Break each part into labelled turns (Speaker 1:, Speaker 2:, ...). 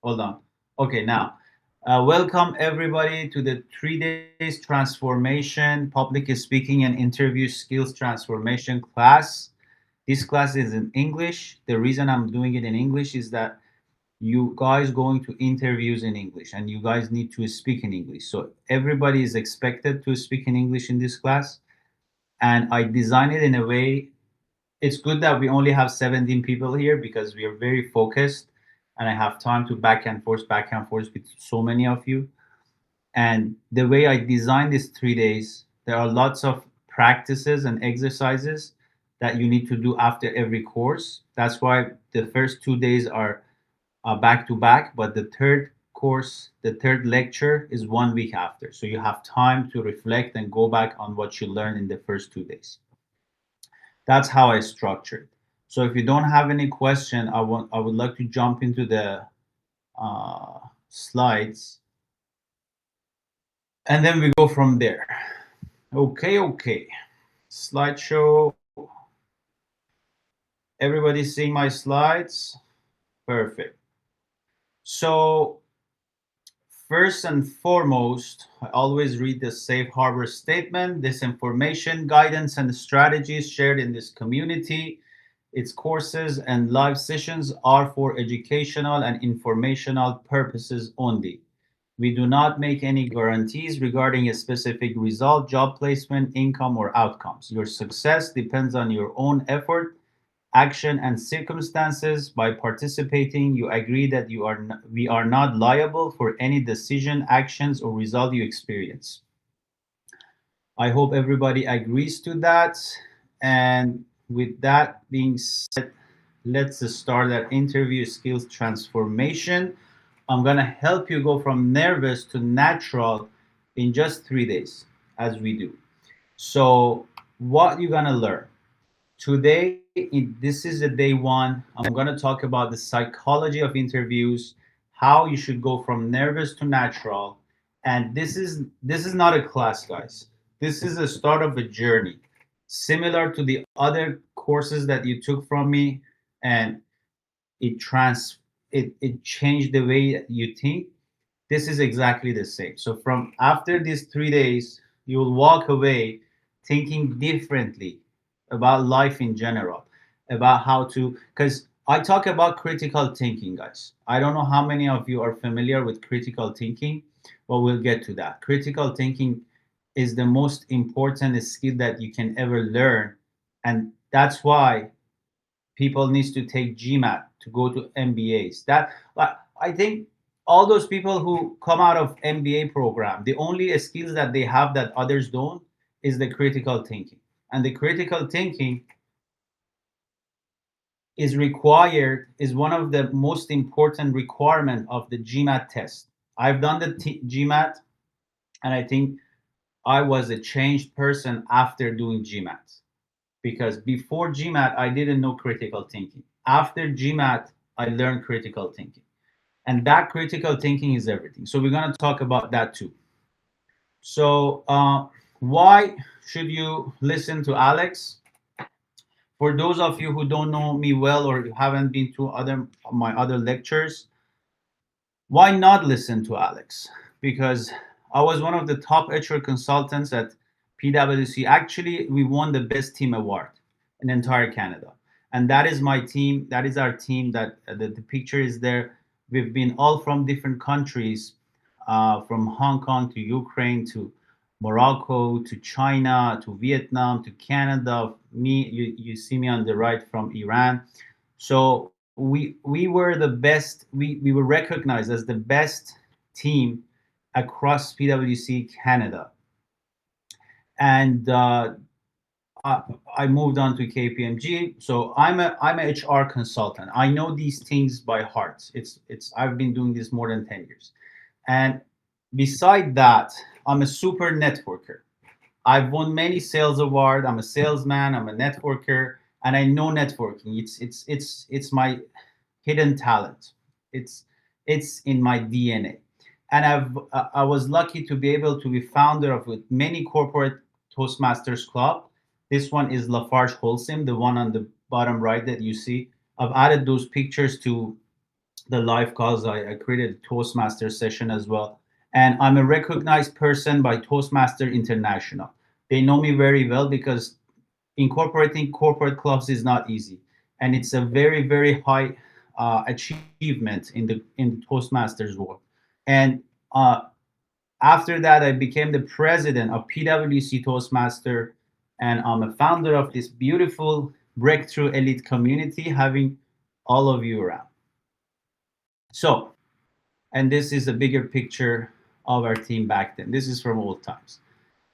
Speaker 1: Hold on. Okay, now, welcome everybody to the 3 days transformation, public speaking and interview skills transformation class. This class is in English. The reason I'm doing it in English is that you guys going to interviews in English and you guys need to speak in English. So everybody is expected to speak in English in this class. And I designed it in a way it's good that we only have 17 people here because we are very focused and I have time to back and forth with so many of you. And the way I designed these 3 days, there are lots of practices and exercises that you need to do after every course. That's why the first 2 days are back to back, but the third course, the third lecture is 1 week after. So you have time to reflect and go back on what you learned in the first 2 days. That's how I structured. So if you don't have any question, I would like to jump into the slides, and then we go from there. Okay. Slideshow. Everybody seeing my slides? Perfect. So first and foremost, I always read the safe harbor statement. This information, guidance, and strategies shared in this community, its courses and live sessions are for educational and informational purposes only. We do not make any guarantees regarding a specific result, job placement, income, or outcomes. Your success depends on your own effort, action, and circumstances. By participating, you agree that we are not liable for any decision, actions, or result you experience. I hope everybody agrees to that. And with that being said, let's start that interview skills transformation. I'm gonna help you go from nervous to natural in just 3 days, as we do. So, what you gonna learn today? This is a day 1. I'm gonna talk about the psychology of interviews, how you should go from nervous to natural, and this is not a class, guys. This is the start of a journey, similar to the other courses that you took from me, and it trans it changed the way you think. This is exactly the same. So from after these 3 days, you will walk away thinking differently about life in general, about how to, because I talk about critical thinking, guys. I don't know how many of you are familiar with critical thinking, but we'll get to that. Critical thinking is the most important skill that you can ever learn. And that's why people needs to take GMAT to go to MBAs. That I think all those people who come out of MBA program, the only skills that they have that others don't is the critical thinking. And the critical thinking is required, is one of the most important requirement of the GMAT test. I've done the GMAT, and I think I was a changed person after doing GMAT, because before GMAT, I didn't know critical thinking. After GMAT, I learned critical thinking. And that critical thinking is everything. So we're going to talk about that too. So, why should you listen to Alex? For those of you who don't know me well or haven't been to my other lectures, why not listen to Alex? Because I was one of the top HR consultants at PwC. Actually, we won the best team award in entire Canada. And that is my team. That is our team. That the picture is there. We've been all from different countries, from Hong Kong to Ukraine to Morocco to China to Vietnam to Canada. You see me on the right, from Iran. So we were the best. We were recognized as the best team across PwC Canada, and I, I moved on to KPMG. So I'm a HR consultant. I know these things by heart. It's I've been doing this more than 10 years, and beside that, I'm a super networker. I've won many sales awards. I'm a salesman. I'm a networker, and I know networking. It's my hidden talent. It's it's in my DNA, and I was lucky to be able to be founder of with many corporate Toastmasters club. This one is Lafarge Holcim, the one on the bottom right that you see. I've added those pictures to the live calls. I created a Toastmaster session as well. And I'm a recognized person by Toastmaster International. They know me very well because incorporating corporate clubs is not easy. And it's a very, very high achievement in the Toastmasters world. And uh, after that, I became the president of PwC Toastmaster, and I'm a founder of this beautiful breakthrough elite community, having all of you around. So, and this is a bigger picture of our team back then. This is from old times.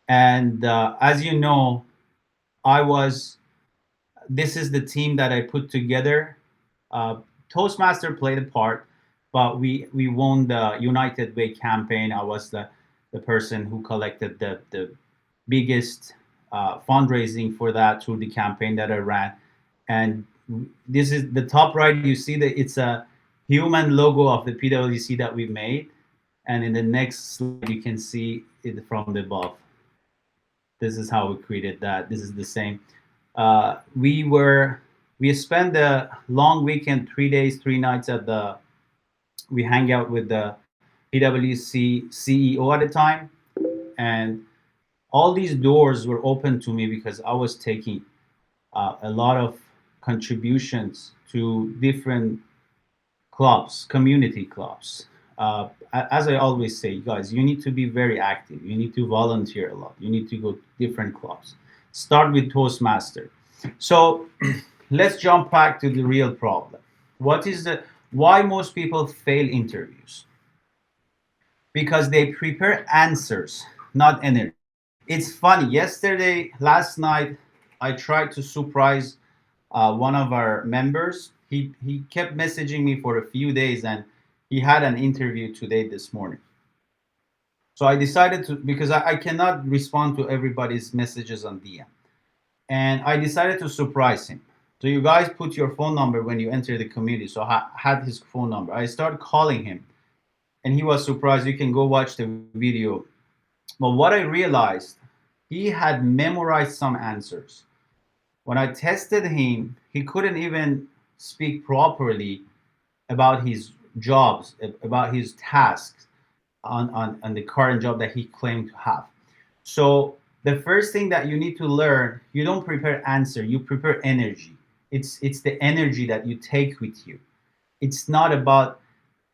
Speaker 1: And as you know, I was, this is the team that I put together. Uh, Toastmaster played a part, but we won the United Way campaign. I was the person who collected the biggest fundraising for that through the campaign that I ran. And this is the top right. You see that it's a human logo of the PwC that we made. And in the next slide, you can see it from the above. This is how we created that. This is the same. We spent the long weekend, 3 days, 3 nights at the. We hang out with the PwC CEO at the time, and all these doors were open to me because I was taking a lot of contributions to different clubs, community clubs. As I always say, guys, you need to be very active. You need to volunteer a lot. You need to go to different clubs. Start with Toastmaster. So let's jump back to the real problem. What is the why most people fail interviews? Because they prepare answers, not energy. It's funny. Yesterday, last night, I tried to surprise one of our members. He kept messaging me for a few days, and he had an interview today this morning. So I decided to, because I cannot respond to everybody's messages on DM, and I decided to surprise him. So you guys put your phone number when you enter the community. So I had his phone number. I started calling him, and he was surprised. You can go watch the video. But what I realized, he had memorized some answers. When I tested him, he couldn't even speak properly about his jobs, about his tasks on the current job that he claimed to have. So the first thing that you need to learn, you don't prepare answer, you prepare energy. It's the energy that you take with you. It's not about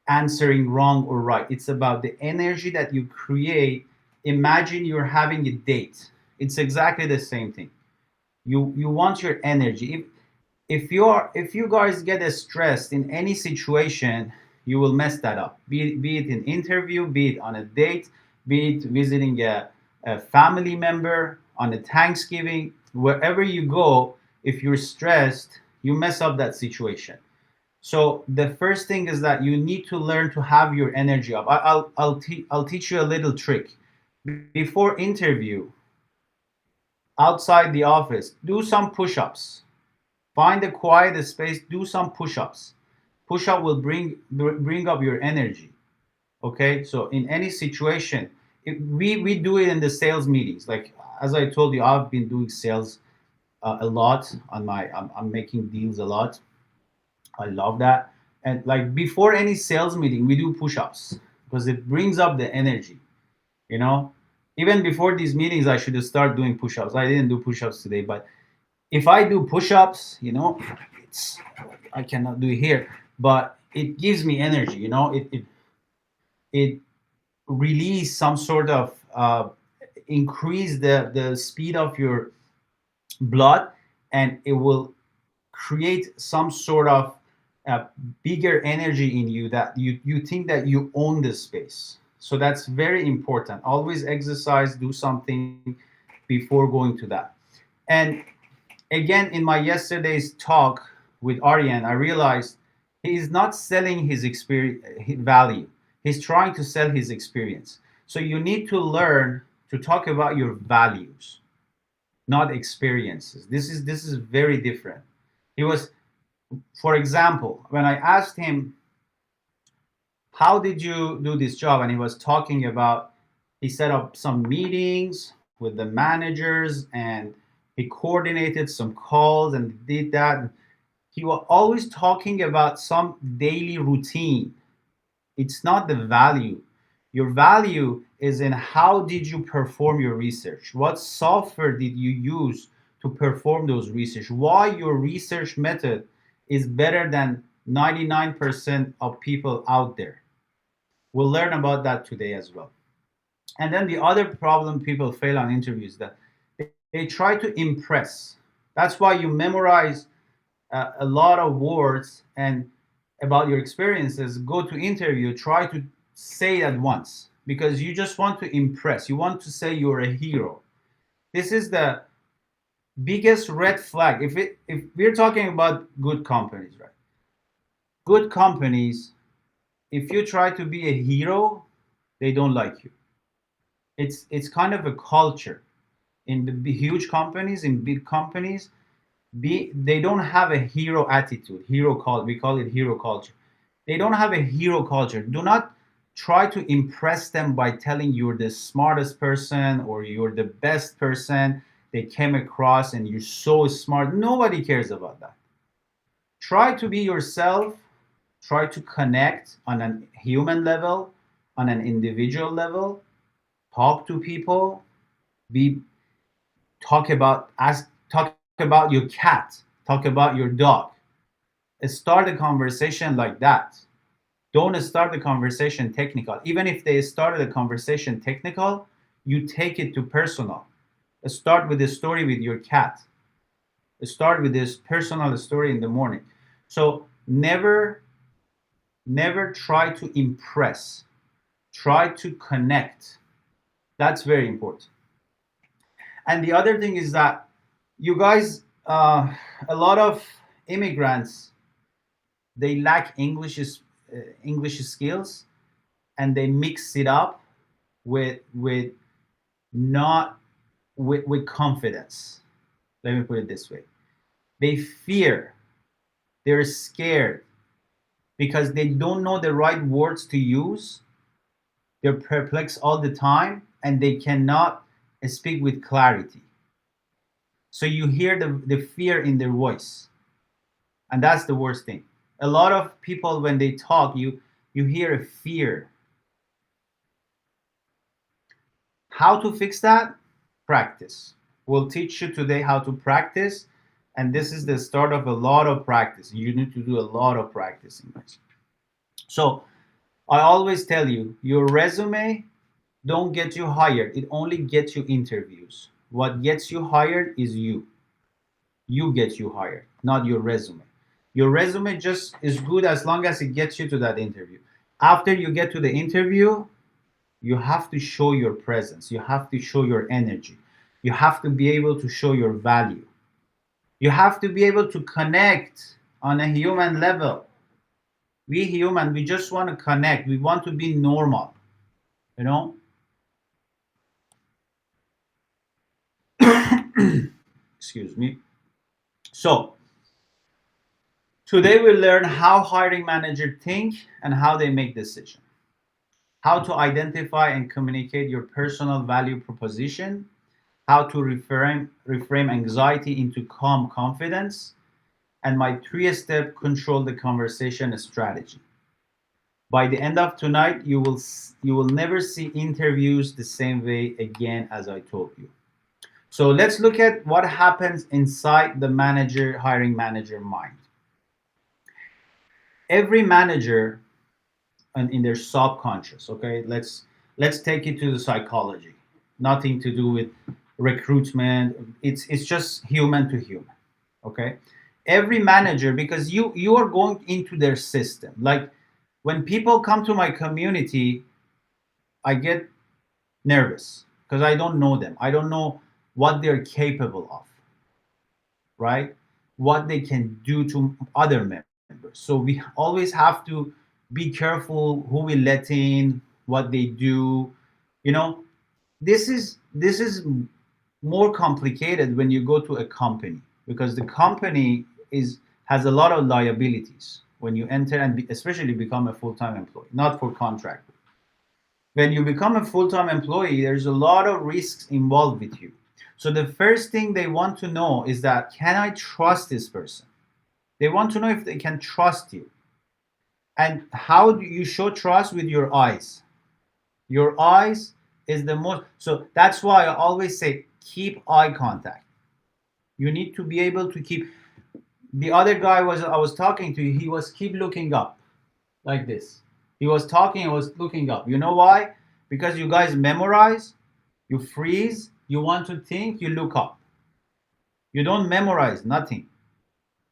Speaker 1: answering wrong or right. It's about the energy that you create. Imagine you're having a date. It's exactly the same thing. You want your energy. If you guys get stressed in any situation, you will mess that up. Be it an interview, be it on a date, be it visiting a family member on a Thanksgiving, wherever you go. If you're stressed, you mess up that situation. So the first thing is that you need to learn to have your energy up. I'll teach you a little trick. Before interview, outside the office, do some push-ups. Find a quiet space, do some push-ups. Push-up will bring up your energy. Okay, so in any situation, we do it in the sales meetings. Like as I told you, I've been doing sales a lot on my. I'm making deals a lot. I love that. And like before any sales meeting, we do push-ups because it brings up the energy. You know, even before these meetings, I should start doing push-ups. I didn't do push-ups today, but if I do push-ups, it's I cannot do it here, but it gives me energy. It release some sort of increase the speed of your blood, and it will create some sort of uh, bigger energy in you that you think that you own this space. So that's very important. Always exercise, do something before going to that. And again, in my yesterday's talk with Aryan, I realized he is not selling his experience value. He's trying to sell his experience. So you need to learn to talk about your values, not experiences. This is very different. He was, for example, when I asked him, "How did you do this job?" and he was talking about, he set up some meetings with the managers and he coordinated some calls and did that. He was always talking about some daily routine. It's not the value. Your value is in how did you perform your research? What software did you use to perform those research? Why your research method is better than 99% of people out there. We'll learn about that today as well. And then the other problem people fail on interviews that they try to impress. That's why you memorize a lot of words and about your experiences. Go to interview, try to say it at once because you just want to impress. You want to say you're a hero. This is the biggest red flag. If we're talking about good companies, right? Good companies, if you try to be a hero, they don't like you. It's kind of a culture in the huge companies, in big companies. They don't have a hero attitude, hero culture. We call it hero culture. They don't have a hero culture. Do not try to impress them by telling you're the smartest person or you're the best person they came across and you're so smart. Nobody cares about that. Try to be yourself. Try to connect on a human level, on an individual level. Talk to people. Be talk about your cat. Talk about your dog. Start a conversation like that. Don't start the conversation technical. Even if they started a conversation technical, you take it to personal. Start with a story with your cat. Start with this personal story in the morning. So never try to impress. Try to connect. That's very important. And the other thing is that you guys, a lot of immigrants, they lack English skills, and they mix it up with not with confidence. Let me put it this way: they fear, they're scared because they don't know the right words to use. They're perplexed all the time, and they cannot speak with clarity. So you hear the fear in their voice, and that's the worst thing. A lot of people when they talk, you hear a fear. How to fix that? Practice. We'll teach you today how to practice, and this is the start of a lot of practice. You need to do a lot of practicing. So I always tell you, your resume don't get you hired. It only gets you interviews. What gets you hired is you. You get you hired, not your resume. Your resume just is good as long as it gets you to that interview. After you get to the interview, you have to show your presence. You have to show your energy. You have to be able to show your value. You have to be able to connect on a human level. We human, we just want to connect. We want to be normal, you know? Excuse me. So, today we'll learn how hiring manager think and how they make decisions. How to identify and communicate your personal value proposition, how to reframe anxiety into calm confidence, and my three-step control the conversation strategy. By the end of tonight, you will never see interviews the same way again as I told you. So let's look at what happens inside the hiring manager mind. Every manager and in their subconscious, okay, let's take it to the psychology. Nothing to do with recruitment. It's just human to human, okay? Every manager, because you are going into their system. Like when people come to my community, I get nervous because I don't know them. I don't know what they're capable of, right? What they can do to other members. So we always have to be careful who we let in, what they do. You know, this is more complicated when you go to a company because the company is has a lot of liabilities when you enter and especially become a full-time employee, not for contract. When you become a full-time employee, there's a lot of risks involved with you. So the first thing they want to know is that can I trust this person? They want to know if they can trust you. And how do you show trust? With your eyes. Your eyes is the most, so that's why I always say keep eye contact. You need to be able to keep, the other guy was I was talking to, he was keep looking up like this. He was talking and was looking up. You know why? Because you guys memorize, you freeze, you want to think, you look up. You don't memorize nothing.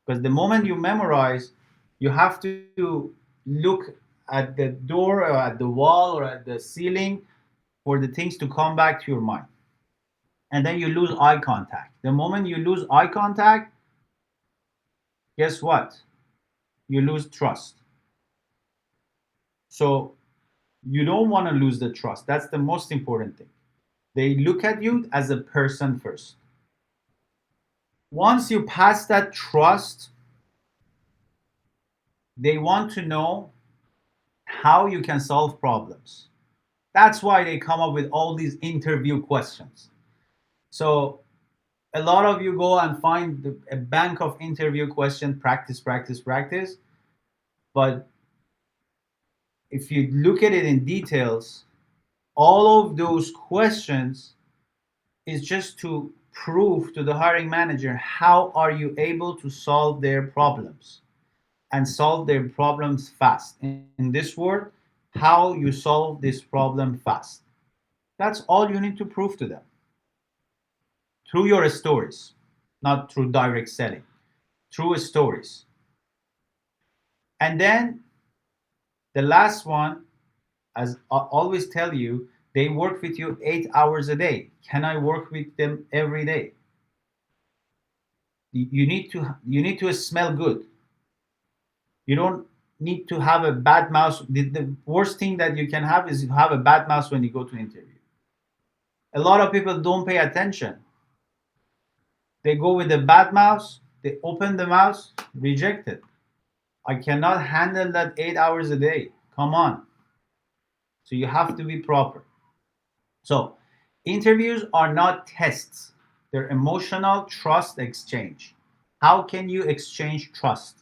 Speaker 1: Because the moment you memorize, you have to look at the door or at the wall or at the ceiling for the things to come back to your mind. And then you lose eye contact. The moment you lose eye contact, guess what? You lose trust. So you don't want to lose the trust. That's the most important thing. They look at you as a person first. Once you pass that trust, they want to know how you can solve problems. That's why they come up with all these interview questions. So a lot of you go and find a bank of interview questions, practice, practice, practice. But if you look at it in details, all of those questions is just to prove to the hiring manager how are you able to solve their problems and solve their problems fast. In this word, how you solve this problem fast. That's all you need to prove to them through your stories, not through direct selling, through stories. And then the last one, as I always tell you, they work with you 8 hours a day. Can I work with them every day? You need to smell good. You don't need to have a bad mouse. The worst thing that you can have is you have a bad mouse when you go to an interview. A lot of people don't pay attention. They go with a bad mouse, they open the mouse, reject it. I cannot handle that 8 hours a day. Come on. So you have to be proper. So interviews are not tests. They're emotional trust exchange. How can you exchange trust?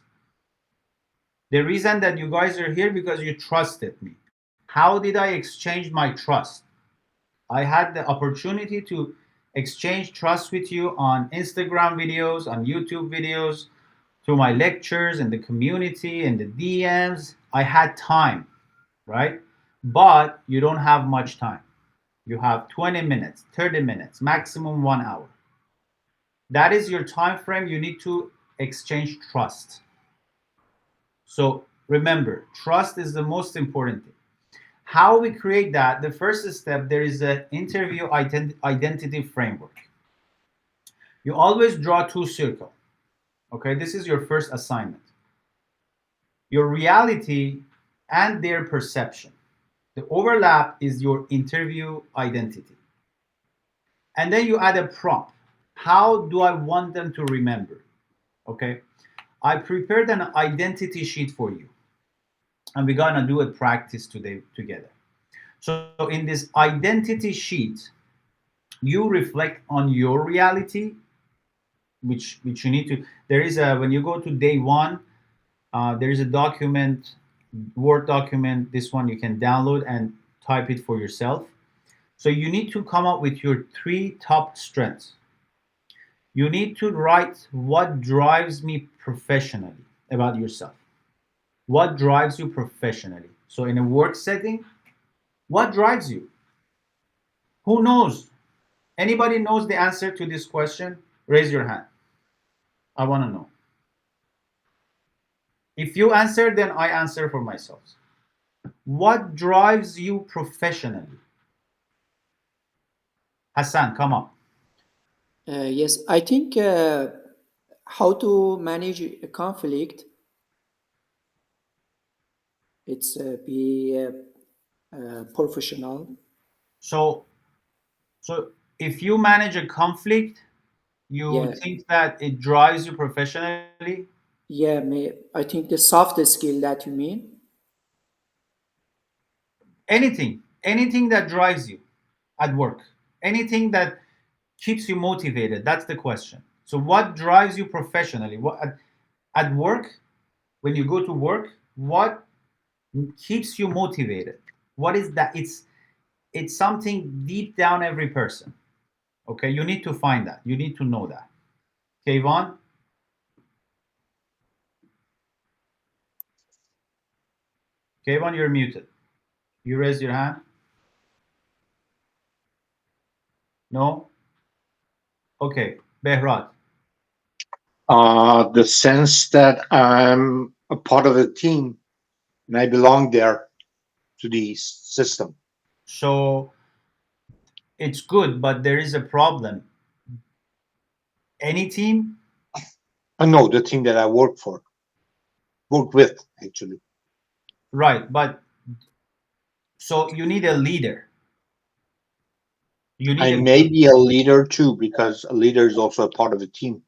Speaker 1: The reason that you guys are here because you trusted me. How did I exchange my trust? I had the opportunity to exchange trust with you on Instagram videos, on YouTube videos, through my lectures in the community and the DMs. I had time, right? But you don't have much time. You have 20 minutes, 30 minutes, maximum 1 hour. That is your time frame. You need to exchange trust. So remember, trust is the most important thing. How we create that, the first step, there is an interview identity framework. You always draw two circles. Okay, this is your first assignment. Your reality and their perception. The overlap is your interview identity. And then you add a prompt. How do I want them to remember? Okay, I prepared an identity sheet for you, and we're gonna do a practice today together. So in this identity sheet, you reflect on your reality, which you need to. There is a, when you go to Day1, there is a document, Word document. This one you can download and type it for yourself. So you need to come up with your three top strengths. You need to write what drives me professionally about yourself. What drives you professionally? So in a work setting, what drives you? Who knows? Anybody knows the answer to this question? Raise your hand. I want to know. If you answer, then I answer for myself. What drives you professionally? Hassan, come up.
Speaker 2: Yes, I think how to manage a conflict. It's be professional.
Speaker 1: So, so if you manage a conflict, you
Speaker 2: Yeah,
Speaker 1: think that it drives you professionally?
Speaker 2: yeah. I think the soft skill that you mean.
Speaker 1: Anything that drives you at work, anything that keeps you motivated. That's the question. So, what drives you professionally? What At work, when you go to work, what keeps you motivated? What is that? It's something deep down every person. Okay, you need to find that. You need to know that. Kayvon, Kayvon, you're muted. You raised your hand. No. Okay, Behrad.
Speaker 3: The sense that I'm a part of a team and I belong there to the system.
Speaker 1: So it's good, but there is a problem. Any team,
Speaker 3: I know the team that I work with actually.
Speaker 1: right? But so you need a leader. You need
Speaker 3: I
Speaker 1: a
Speaker 3: may
Speaker 1: good.
Speaker 3: be a leader too because a leader is also a part of a team.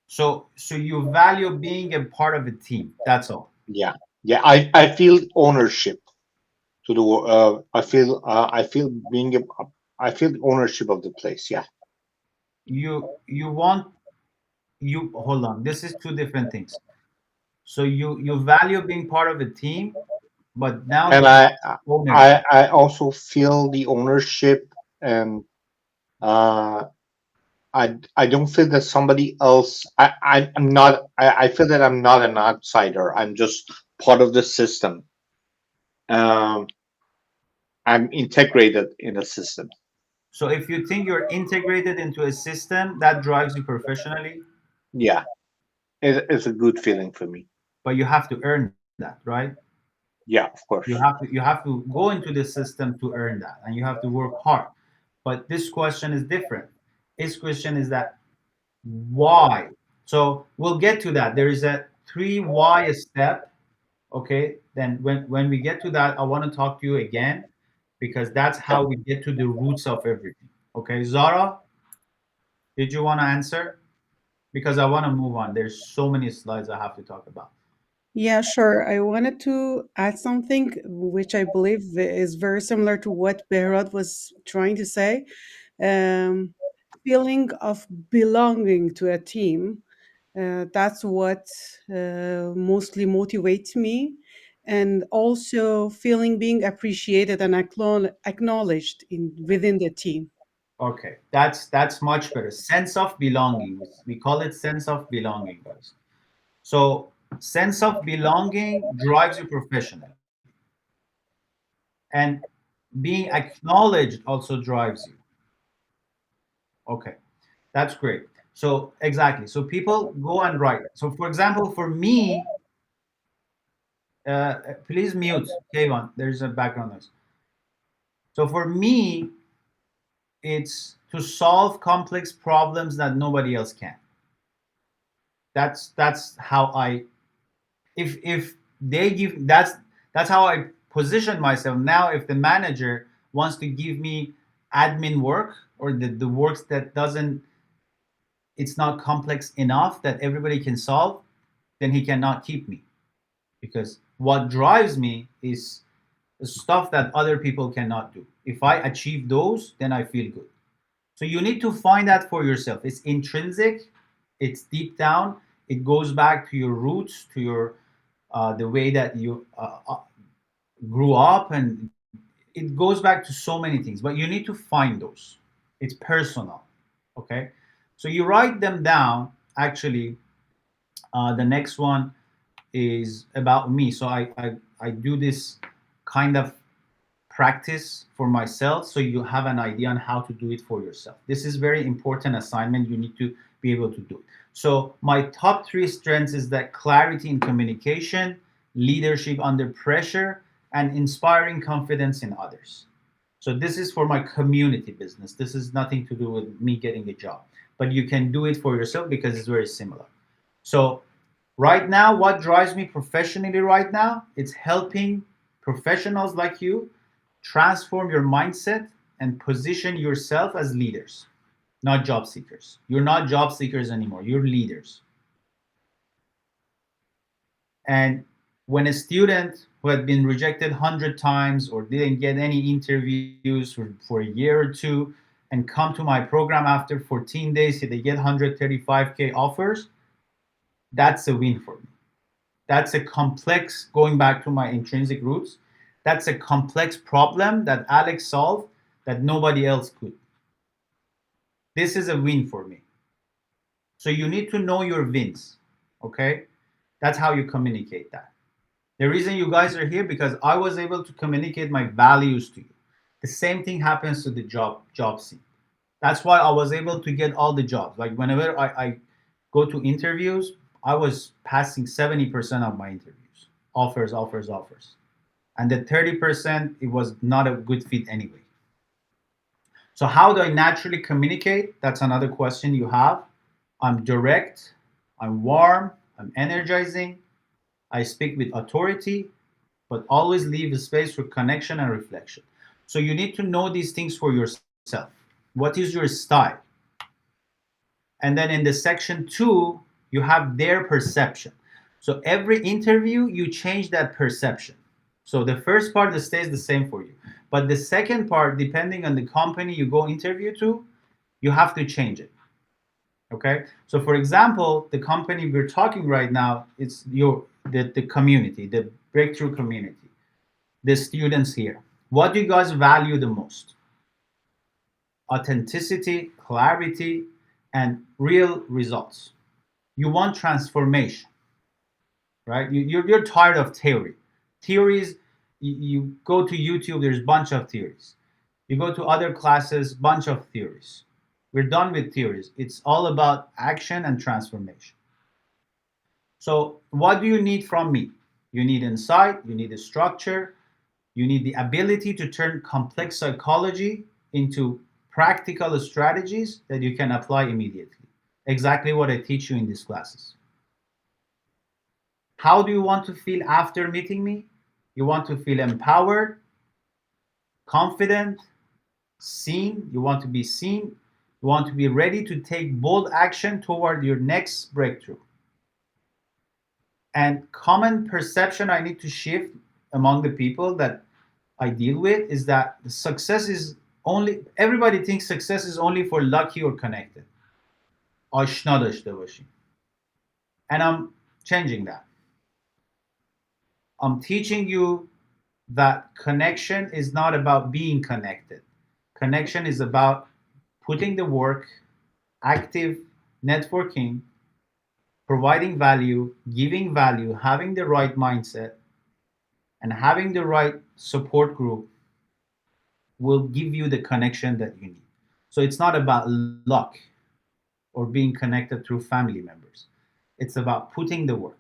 Speaker 1: So you value being a part of a team. That's all.
Speaker 3: Yeah, yeah. I feel ownership to the. I feel being a. I feel ownership of the place. Yeah,
Speaker 1: You want you hold on. This is two different things. So you value being part of a team, but now
Speaker 3: and
Speaker 1: you have ownership.
Speaker 3: I also feel the ownership and uh I don't feel that somebody else. I'm not. I feel that I'm not an outsider. I'm just part of the system. Um, I'm integrated in the system.
Speaker 1: So if you think you're integrated into a system that drives you professionally,
Speaker 3: Yeah, it's a good feeling for me.
Speaker 1: but you have to earn that, right?
Speaker 3: Yeah, of course.
Speaker 1: You have to go into the system to earn that, and you have to work hard. But this question is different. This question is that why? So we'll get to that. There is a three why step. Okay. Then when we get to that, I want to talk to you again because that's
Speaker 3: Okay.
Speaker 1: how we get to the roots of everything. Okay, Zara, did you want to answer? Because I want to move on. There's so many slides I have to talk about.
Speaker 4: Yeah, sure. I wanted to add something which I believe is very similar to what Behrad was trying to say. Um, Feeling of belonging to a team. That's what mostly motivates me. And also feeling being appreciated and acknowledged within the team.
Speaker 1: Okay, that's much better. Sense of belonging. We call it sense of belonging, guys. So sense of belonging drives you professionally, and being acknowledged also drives you. Okay, that's great. So exactly. So people go and write. So for example, for me, please mute Kayvon. There's a background noise. So for me, it's to solve complex problems that nobody else can. That's how I if they give that's how I position myself now. If the manager wants to give me admin work or the works that doesn't it's not complex enough that everybody can solve, then he cannot keep me because what drives me is the stuff that other people cannot do. If I achieve those, then I feel good. So you need to find that for yourself. It's intrinsic, it's deep down, it goes back to your roots, to your the way that you grew up, and it goes back to so many things. But you need to find those. It's personal, okay? So you write them down. Actually, the next one is about me. So I do this kind of practice for myself so you have an idea on how to do it for yourself. This is very important assignment. You need to be able to do it. So my top three strengths is that clarity in communication, leadership under pressure, and inspiring confidence in others. So this is for my community business. This is nothing to do with me getting a job, but you can do it for yourself because it's very similar. So right now, what drives me professionally right now, it's helping professionals like you transform your mindset and position yourself as leaders, not job seekers. You're not job seekers anymore. You're leaders. And when a student who had been rejected 100 times or didn't get any interviews for a year or two and come to my program after 14 days, they get 135K offers, That's a win for me. That's a complex, going back to my intrinsic roots, that's a complex problem that Alex solved that nobody else could. This is a win for me. So you need to know your wins, okay? That's how you communicate that. The reason you guys are here because I was able to communicate my values to you. The same thing happens to the job scene. That's why I was able to get all the jobs. Like whenever I go to interviews, I was passing 70% of my interviews. Offers, offers, offers. And the 30%, it was not a good fit anyway. So how do I naturally communicate? That's another question you have. I'm direct, I'm warm, I'm energizing, I speak with authority, but always leave a space for connection and reflection. So you need to know these things for yourself. What is your style? And then in the section 2, you have their perception. So every interview, you change that perception. So the first part that stays the same for you. But the second part, depending on the company you go interview to, you have to change it. Okay. So for example, the company we're talking right now, it's the community, the breakthrough community, the students here. What do you guys value the most? Authenticity, clarity, and real results. You want transformation, right? You're tired of theory. Theories, you go to YouTube, there's a bunch of theories. You go to other classes, bunch of theories. We're done with theories. It's all about action and transformation. So what do you need from me? You need insight, you need a structure, you need the ability to turn complex psychology into practical strategies that you can apply immediately. Exactly what I teach you in these classes. How do you want to feel after meeting me? You want to feel empowered, confident, seen. You want to be seen. You want to be ready to take bold action toward your next breakthrough. And common perception I need to shift among the people that I deal with is that success is only, everybody thinks success is only for lucky or connected. آشنا داشته باشیم. And I'm changing that. I'm teaching you that connection is not about being connected. Connection is about putting the work, active networking, providing value, giving value, having the right mindset, and having the right support group will give you the connection that you need. So it's not about luck or being connected through family members. It's about putting the work.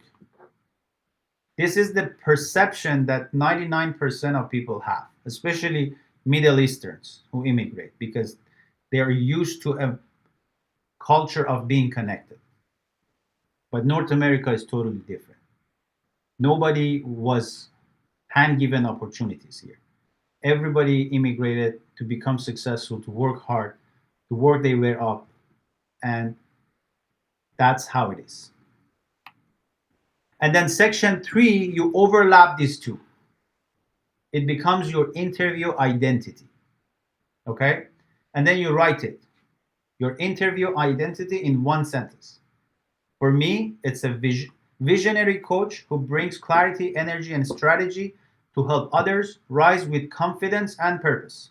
Speaker 1: This is the perception that 99% of people have, especially Middle Easterns who immigrate, because they are used to a culture of being connected. But North America is totally different. Nobody was hand given opportunities here. Everybody immigrated to become successful, to work hard, to work their way up, and that's how it is. And then section 3, you overlap these two. It becomes your interview identity. Okay? And then you write it. Your interview identity in one sentence. For me, it's a visionary coach who brings clarity, energy, and strategy to help others rise with confidence and purpose.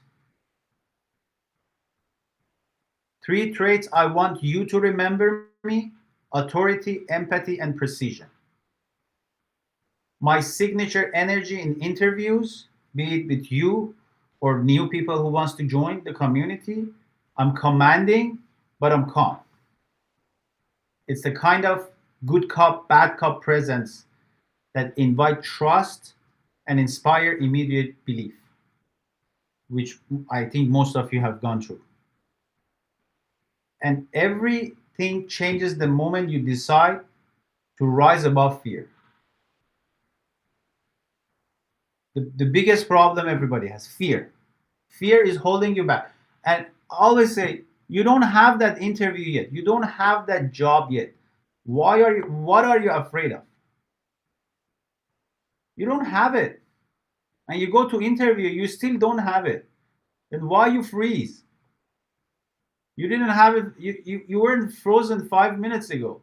Speaker 1: 3 traits I want you to remember me: authority, empathy, and precision. My signature energy in interviews, be it with you or new people who wants to join the community, I'm commanding, but I'm calm. It's the kind of good cop, bad cop presence that invite trust and inspire immediate belief, which I think most of you have gone through. And everything changes the moment you decide to rise above fear. The biggest problem everybody has: fear. Fear is holding you back. And I always say, you don't have that interview yet. You don't have that job yet. What are you afraid of? You don't have it. And you go to interview, you still don't have it. Then why you freeze? You didn't have it. You weren't frozen 5 minutes ago.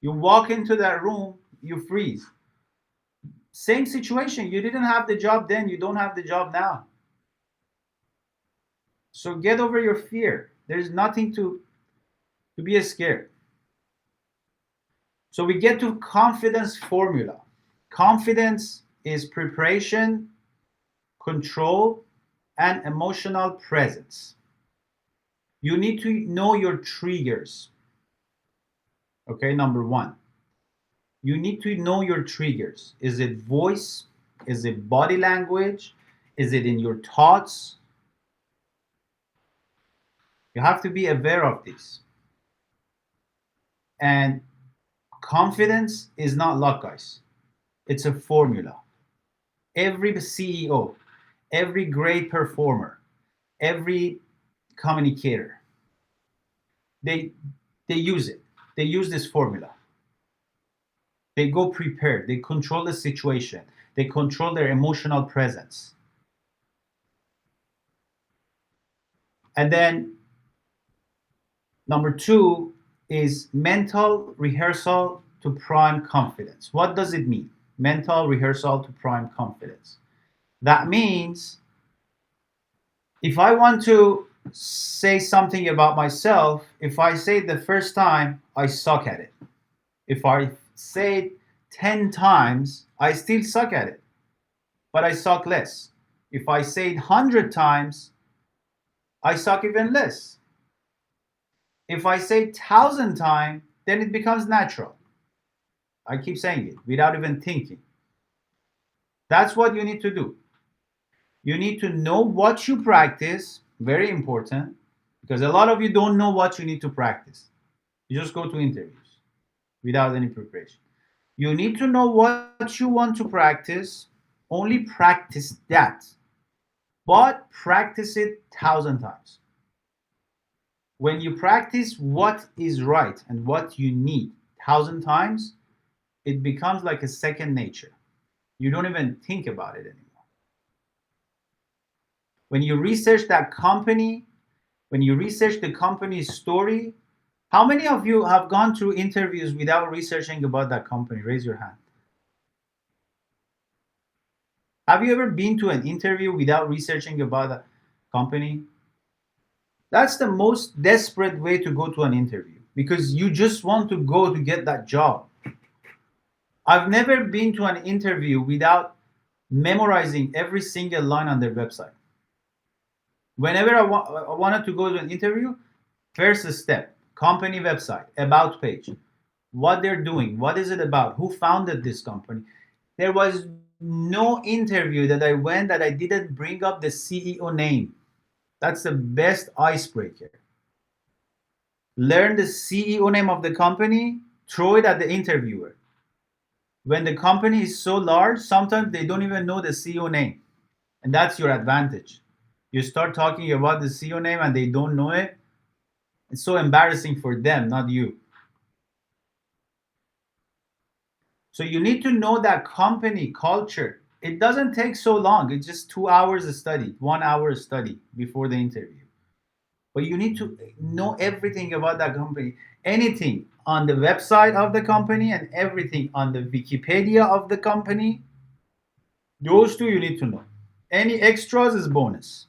Speaker 1: You walk into that room, you freeze. Same situation. You didn't have the job then, you don't have the job now. So get over your fear. There's nothing to be scared. So we get to confidence formula. Confidence is preparation, control, and emotional presence. You need to know your triggers. Okay, number one, you need to know your triggers. Is it voice? Is it body language? Is it in your thoughts? You have to be aware of this. And confidence is not luck, guys. It's a formula. Every CEO, every great performer, every communicator, they they use it. They use this formula. They go prepared. They control the situation. They control their emotional presence. And then number two is mental rehearsal to prime confidence. What does it mean? Mental rehearsal to prime confidence. That means if I want to say something about myself, if I say it the first time, I suck at it. If I say it 10 times, I still suck at it, but I suck less. If I say it 100 times, I suck even less. If I say it 1,000 times, then it becomes natural. I keep saying it without even thinking. That's what you need to do. You need to know what you practice, very important, because a lot of you don't know what you need to practice. You just go to interviews without any preparation. You need to know what you want to practice, only practice that, but practice it 1,000 times. When you practice what is right and what you need 1,000 times, it becomes like a second nature. You don't even think about it anymore. When you research that company, when you research the company's story, how many of you have gone through interviews without researching about that company? Raise your hand. Have you ever been to an interview without researching about a company? That's the most desperate way to go to an interview because you just want to go to get that job. I've never been to an interview without memorizing every single line on their website. Whenever I wanted to go to an interview, first step, company website, about page, what they're doing, what is it about, who founded this company. There was no interview that I went that I didn't bring up the CEO name. That's the best icebreaker. Learn the CEO name of the company, throw it at the interviewer. When the company is so large, sometimes they don't even know the CEO name. And that's your advantage. You start talking about the CEO name and they don't know it. It's so embarrassing for them, not you. So you need to know that company culture. It doesn't take so long. It's just 2 hours of study, 1 hour of study before the interview. But you need to know everything about that company, anything on the website of the company and everything on the Wikipedia of the company. Those two you need to know. Any extras is bonus.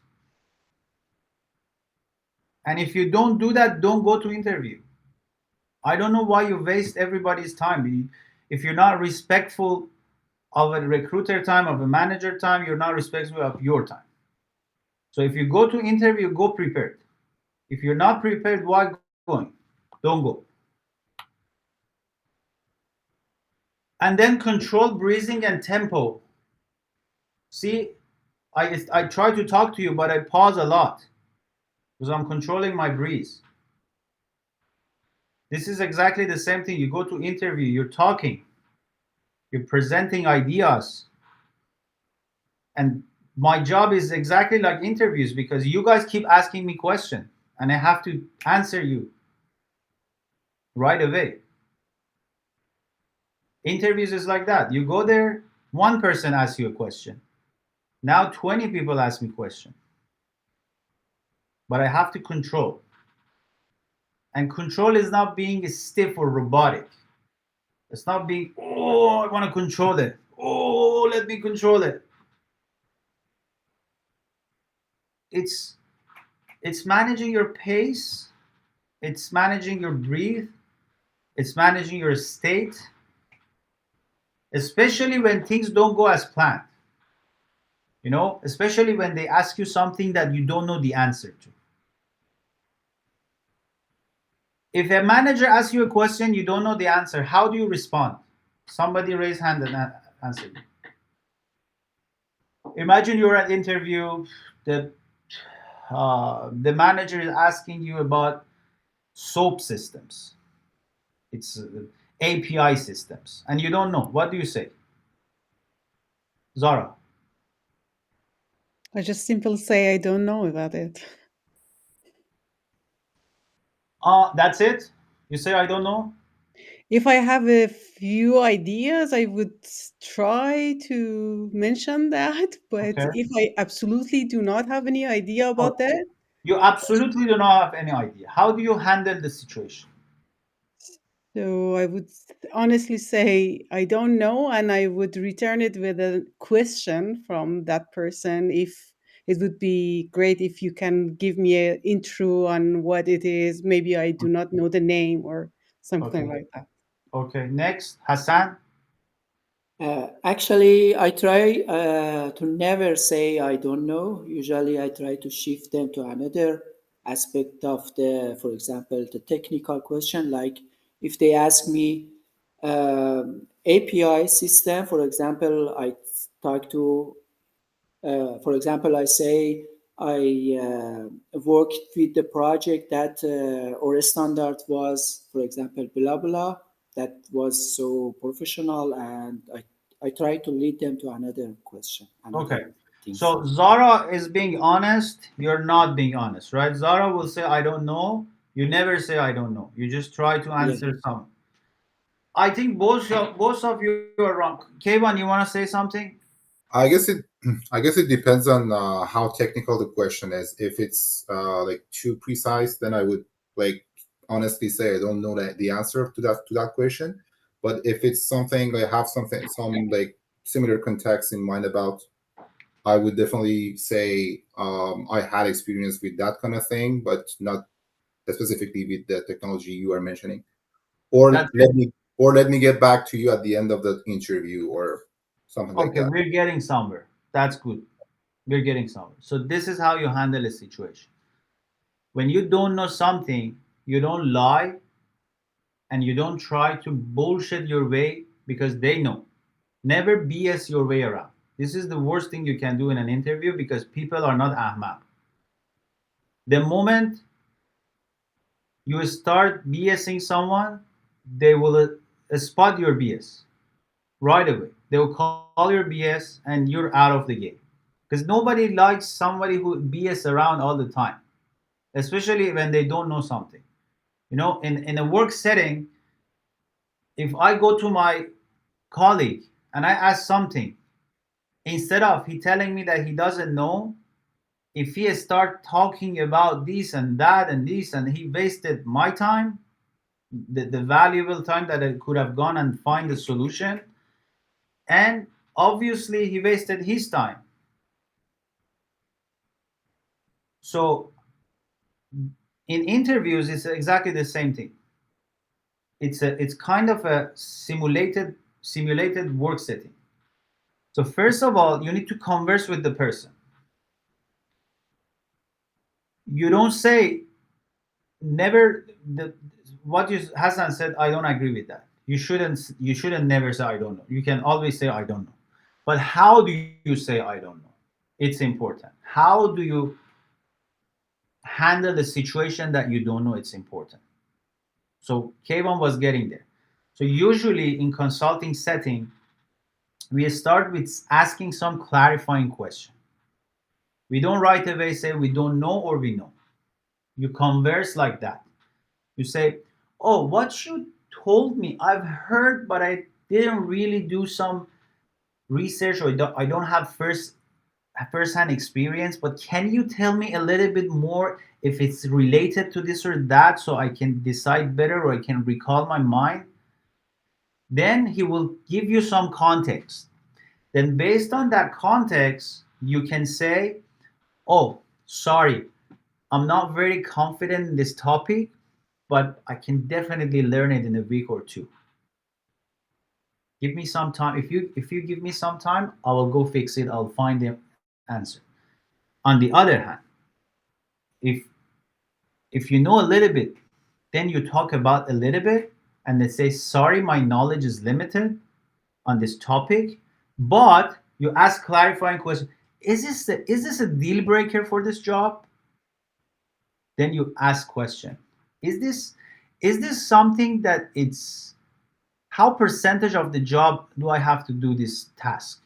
Speaker 1: And if you don't do that, don't go to interview. I don't know why you waste everybody's time. If you're not respectful of a recruiter time, of a manager time, you're not respectful of your time. So if you go to interview, go prepared. If you're not prepared, why going? Don't go. And then control breathing and tempo. See, I try to talk to you, but I pause a lot because I'm controlling my breeze. This is exactly the same thing. You go to interview, you're talking, you're presenting ideas. And my job is exactly like interviews because you guys keep asking me questions and I have to answer you right away. Interviews is like that. You go there, one person asks you a question. Now 20 people ask me question. But I have to control. And control is not being stiff or robotic. It's not being, oh, I want to control it. Oh, let me control it. It's it's managing your pace, it's managing your breathe, it's managing your state, especially when things don't go as planned. Especially when they ask you something that you don't know the answer to. If a manager asks you a question you don't know the answer, how do you respond? Somebody raise hand and answer. Imagine you're at interview, the the manager is asking you about soap systems. It's API systems, and you don't know. What do you say, Zara?
Speaker 4: I just simply say I don't know about it.
Speaker 1: That's it. You say I don't know.
Speaker 4: If I have a few ideas, I would try to mention that. But
Speaker 1: Okay.
Speaker 4: if I absolutely do not have any idea
Speaker 1: Oh,
Speaker 4: about that,
Speaker 1: you absolutely do not have any idea. How do you handle the situation?
Speaker 4: so I would honestly say I don't know, and I would return it with a question from that person. If it would be great if you can give me an intro on what it is. Maybe I do not know the name or something
Speaker 1: Okay.
Speaker 4: like that.
Speaker 1: Okay. Next, Hassan.
Speaker 2: Actually, I try to never say I don't know. Usually, I try to shift them to another aspect of for example, the technical question. Like if they ask me API system, for example, I talk to for example, I say I worked with the project that our standard was, for example, blah blah. That was so professional, and I try to lead them to another question,
Speaker 1: Okay.
Speaker 2: another things.
Speaker 1: So Zara is being honest. You're not being honest, right? Zara will say, I don't know. You never say, I don't know. You just try to
Speaker 2: Yeah.
Speaker 1: answer some. I think both of you are wrong. Kayvan, you want to say something?
Speaker 5: I guess it I guess it depends on how technical the question is. If it's like too precise, then I would like honestly say I don't know the answer to that question. But if it's something I have some like similar context in mind about, I would definitely say I had experience with that kind of thing, but not specifically with the technology you are mentioning.
Speaker 1: That's
Speaker 5: Or let me get back to you at the end of the interview or something like
Speaker 1: okay.
Speaker 5: that.
Speaker 1: We're getting somewhere. That's good. We're getting somewhere. So this is how you handle a situation. When you don't know something, you don't lie and you don't try to bullshit your way because they know. Never BS your way around. This is the worst thing you can do in an interview because people are not ahmak. The moment you start BSing someone, they will spot your BS right away. They will call your BS and you're out of the game. Because nobody likes somebody who BS around all the time, especially when they don't know something. In a work setting, if I go to my colleague and I ask something, instead of he telling me that he doesn't know, if he start talking about this and that and this and he wasted my time, the valuable time that I could have gone and find the solution, and obviously he wasted his time. So in interviews, it's exactly the same thing. It's kind of a simulated work setting. So first of all, you need to converse with the person. You don't say never the what you Hassan said. I don't agree with that. You shouldn't never say I don't know. You can always say I don't know. But how do you say I don't know? It's important. How do you handle the situation that you don't know? It's important. So K1 was getting there. So usually in consulting setting, we start with asking some clarifying question. We don't right away say we don't know or we know. You converse like that. You say, "Oh, what you told me, I've heard, but I didn't really do some research or I don't have first-hand experience. But can you tell me a little bit more if it's related to this or that, so I can decide better or I can recall my mind?" Then he will give you some context. Then, based on that context, you can say, oh, sorry, I'm not very confident in this topic, but I can definitely learn it in a week or two. Give me some time. If you give me some time, I will go fix it. I'll find the answer. On the other hand, if if you know a little bit, then you talk about a little bit and they say, sorry, my knowledge is limited on this topic, but you ask clarifying question. Is this a deal breaker for this job? Then you ask question. Is this is this something that it's how percentage of the job do I have to do this task?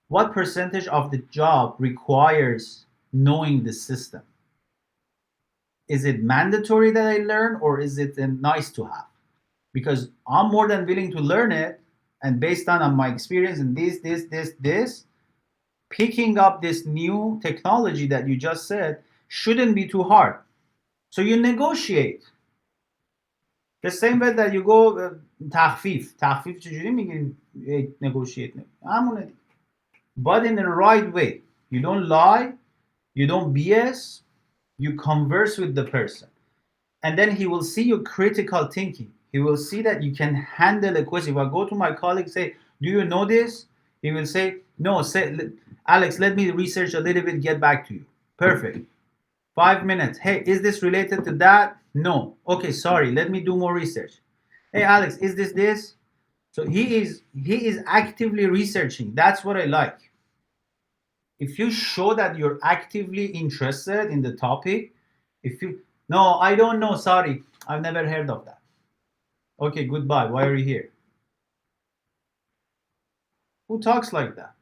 Speaker 1: What percentage of the job requires knowing the system? Is it mandatory that I learn or is it a nice to have? Because I'm more than willing to learn it, and based on my experience in this, picking up this new technology that you just said shouldn't be too hard. So you negotiate. The same way that you go تخفیف چجوری میگیم negotiate همونه. But in the right way. You don't lie, you don't BS, you converse with the person. And then he will see your critical thinking. He will see that you can handle a question. If I go to my colleague say, do you know this? He will say, no, Alex, let me research a little bit, get back to you. Perfect. 5 minutes. Hey, is this related to that? No. Okay, sorry. Let me do more research. Hey, Alex, is this? So he is actively researching. That's what I like. If you show that you're actively interested in the topic, if you no, I don't know, sorry, I've never heard of that. Okay, goodbye. Why are you here? Who talks like that?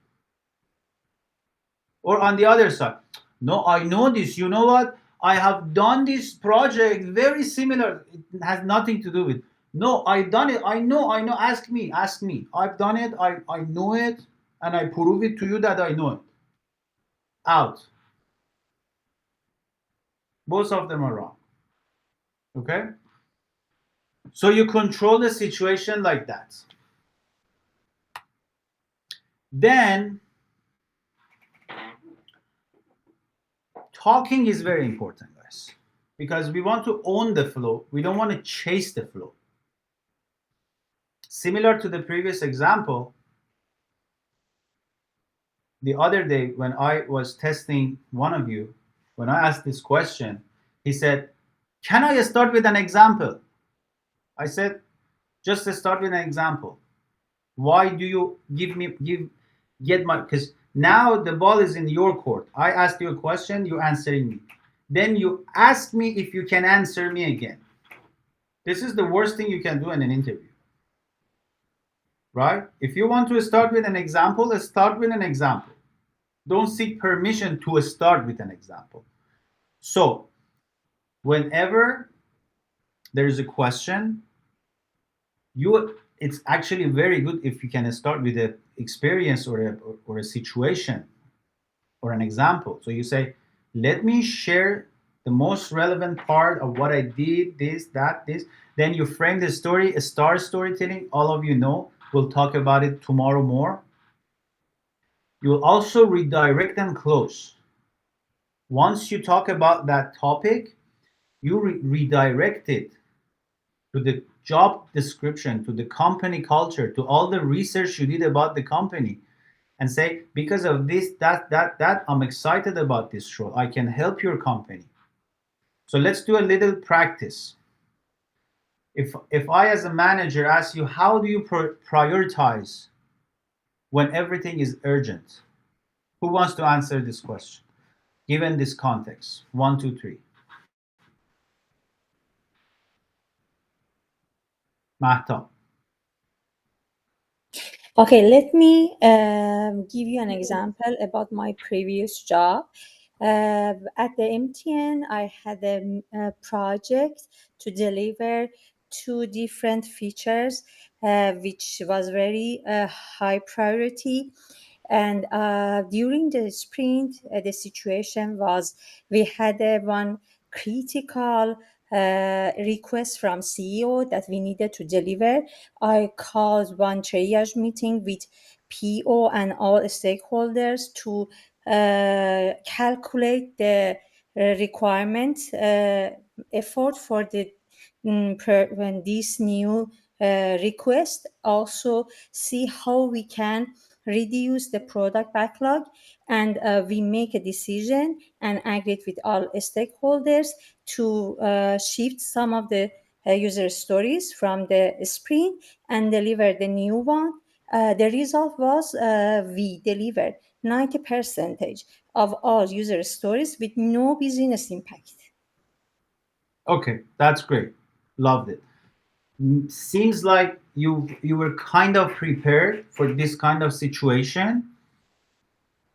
Speaker 1: Or on the other side, no, I know this. You know what? I have done this project very similar. It has nothing to do with. No, I done it. I know. Ask me. Ask me. I've done it. I know it, and I prove it to you that I know it. Out. Both of them are wrong. Okay? So you control the situation like that. Then talking is very important, guys, because we want to own the flow. We don't want to chase the flow. Similar to the previous example, the other day when I was testing one of you, when I asked this question, he said, can I start with an example? I said, just start with an example. Why do you get my, because now the ball is in your court. I asked you a question, you answering me. Then you ask me if you can answer me again. This is the worst thing you can do in an interview. Right? If you want to start with an example, start with an example. Don't seek permission to start with an example. So, whenever there is a question, it's actually very good if you can start with an experience or a situation or an example. So you say, let me share the most relevant part of what I did, this, that, this. Then you frame the story, a star storytelling. All of you know, we'll talk about it tomorrow more. You will also redirect and close. Once you talk about that topic, you redirect it to the job description, to the company culture, to all the research you did about the company, and say, because of this, that, I'm excited about this role. I can help your company. So let's do a little practice. If I, as a manager, ask you, how do you prioritize when everything is urgent? Who wants to answer this question? Given this context, 1, 2, 3. Mahtam.
Speaker 6: Okay, let me give you an example about my previous job. At the MTN, I had a project to deliver 2 different features, which was very high priority. And during the sprint, the situation was we had one critical request from CEO that we needed to deliver. I called one triage meeting with PO and all stakeholders to calculate the requirement effort for the when this new request. Also see how we can reduce the product backlog, and we make a decision and agreed with all stakeholders to shift some of the user stories from the sprint and deliver the new one. The result was we delivered 90 percentage of all user stories with no business impact.
Speaker 1: Okay, that's great. Loved it. Seems like you were kind of prepared for this kind of situation.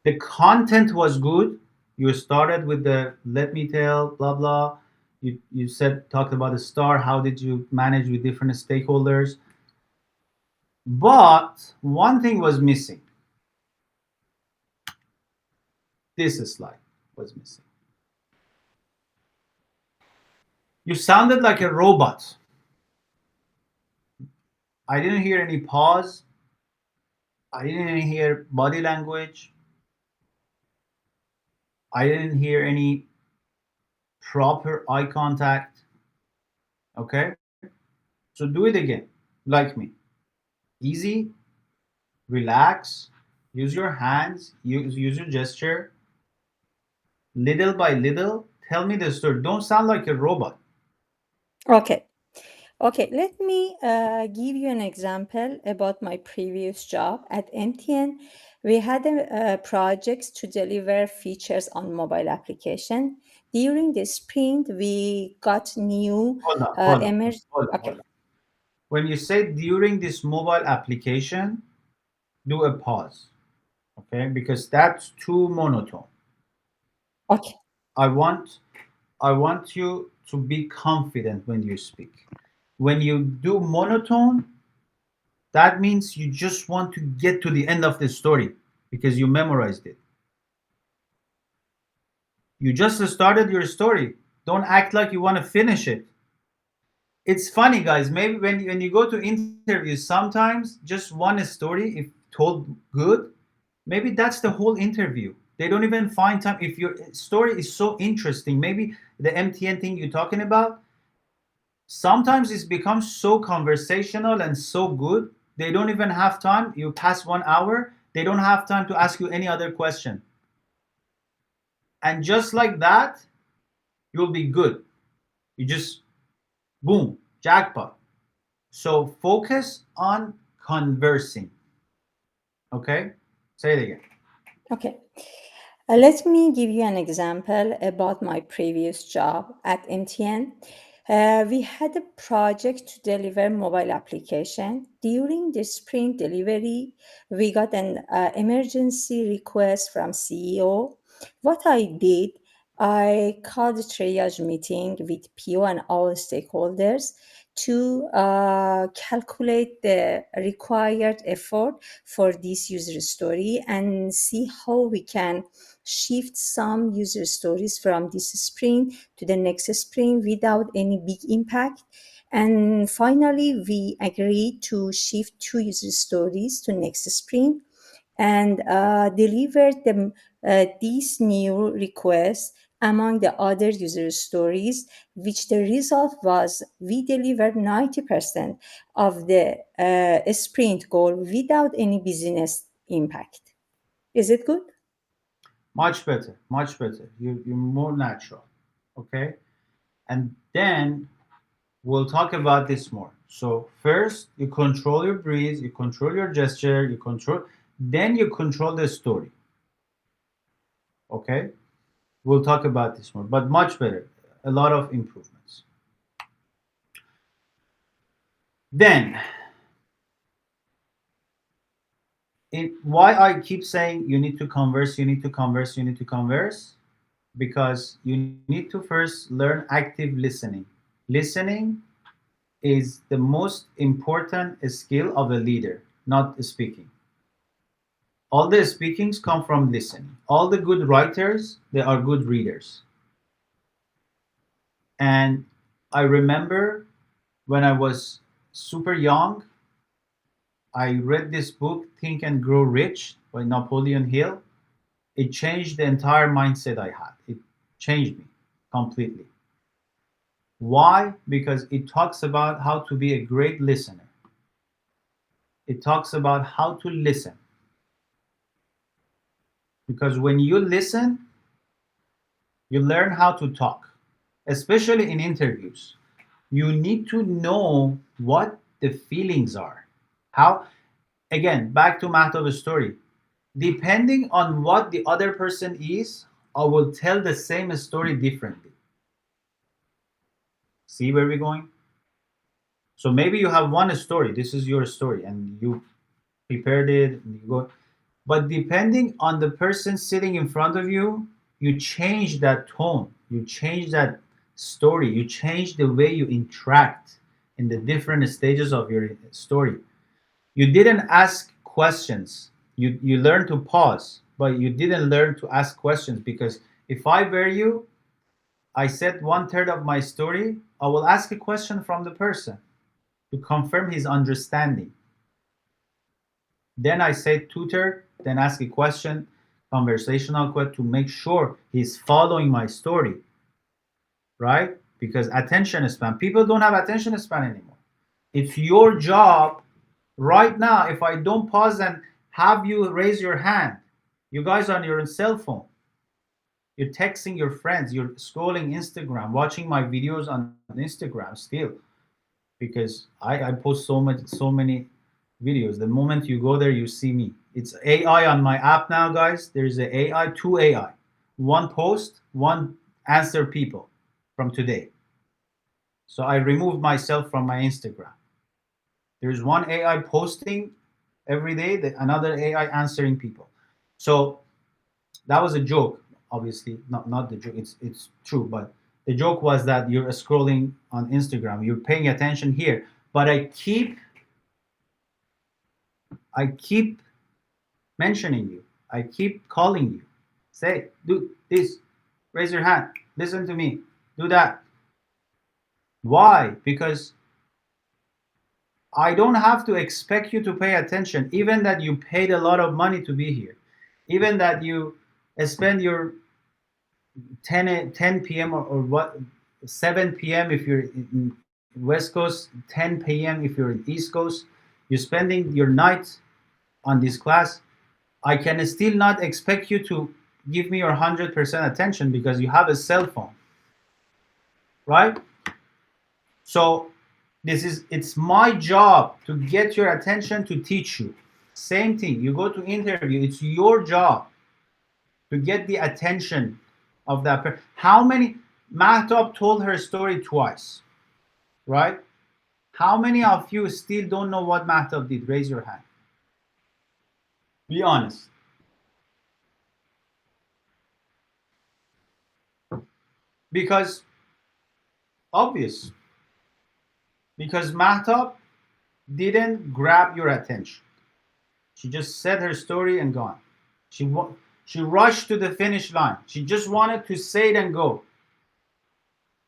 Speaker 1: The content was good. You started with the let me tell blah blah. You said talked about the star. How did you manage with different stakeholders? But one thing was missing. This slide was missing. You sounded like a robot. I didn't hear any pause. I didn't hear body language. I didn't hear any proper eye contact. Okay? So do it again, like me. Easy, relax, use your hands, use your gesture. Little by little, tell me the story. Don't sound like a robot.
Speaker 6: Okay. Okay, let me give you an example about my previous job at MTN. We had a project to deliver features on mobile application. During the sprint, we got new
Speaker 1: Hold on, hold on,
Speaker 6: emerg.
Speaker 1: hold on, hold
Speaker 6: Okay,
Speaker 1: on. When you say during this mobile application, do a pause, okay? Because that's too monotone.
Speaker 6: okay,
Speaker 1: I want I want you to be confident when you speak. When you do monotone, that means you just want to get to the end of the story because you memorized it. You just started your story. Don't act like you want to finish it. It's funny, guys. Maybe when you go to interviews, sometimes just one story, if told good, maybe that's the whole interview. They don't even find time. If your story is so interesting, maybe the MTN thing you're talking about, sometimes it's become so conversational and so good, they don't even have time. You pass 1 hour, they don't have time to ask you any other question. And just like that, you'll be good. You just boom, jackpot. So focus on conversing. Okay? Say it again.
Speaker 6: okay. Let me give you an example about my previous job at MTN. We had a project to deliver mobile application. During the sprint delivery, we got an emergency request from CEO. What I did, I called a triage meeting with PO and all stakeholders to calculate the required effort for this user story and see how we can shift some user stories from this sprint to the next sprint without any big impact. And finally, we agreed to shift two user stories to next sprint and deliver them these new requests among the other user stories, which the result was we delivered 90% of the sprint goal without any business impact. Is it good?
Speaker 1: Much better, much better. You're more natural. Okay? And then we'll talk about this more. So first, you control your breeze, you control your gesture, then you control the story. Okay? We'll talk about this more, but much better. A lot of improvements. Then, why I keep saying you need to converse, you need to converse, you need to converse, because you need to first learn active listening. Listening is the most important skill of a leader, not speaking. All the speakings come from listening. All the good writers, they are good readers. And I remember when I was super young, I read this book, Think and Grow Rich by Napoleon Hill. It changed the entire mindset I had. It changed me completely. Why? Because it talks about how to be a great listener. It talks about how to listen. Because when you listen, you learn how to talk, especially in interviews. You need to know what the feelings are. How, again, back to Mahtov's story. Depending on what the other person is, I will tell the same story differently. See where we're going? So maybe you have one story. This is your story, and you prepared it. And you go, but depending on the person sitting in front of you, you change that tone. You change that story. You change the way you interact in the different stages of your story. You didn't ask questions. You learned to pause, but you didn't learn to ask questions because if I were you, I said one third of my story, I will ask a question from the person to confirm his understanding. Then I say two-third, then ask a question, conversational question to make sure he's following my story, right? Because attention span, people don't have attention span anymore. It's your job right now. If I don't pause and have you raise your hand, you guys are on your cell phone. You're texting your friends, you're scrolling Instagram, watching my videos on Instagram still because I post so many videos. The moment you go there, you see me. It's AI on my app now, guys. There's a AI, two AI, one post, one answer people from today. So I removed myself from my Instagram. There's one AI posting every day, another AI answering people. So that was a joke, obviously, not the joke. It's true, but the joke was that you're scrolling on Instagram, you're paying attention here, but I keep mentioning you. I keep calling you. Say, do this, raise your hand, listen to me, do that. Why? Because I don't have to expect you to pay attention, even that you paid a lot of money to be here, even that you spend your 10 p.m. or what 7 p.m. if you're in West Coast, 10 p.m. if you're in East Coast, you're spending your night on this class. I can still not expect you to give me your 100% attention because you have a cell phone, right? So it's my job to get your attention to teach you. Same thing. You go to interview. It's your job to get the attention of that person. How many? Mahtab told her story twice, right? How many of you still don't know what Mahtab did? Raise your hand. Be honest. Because obvious. Because Mahtab didn't grab your attention. She just said her story and gone. She she rushed to the finish line. She just wanted to say it and go.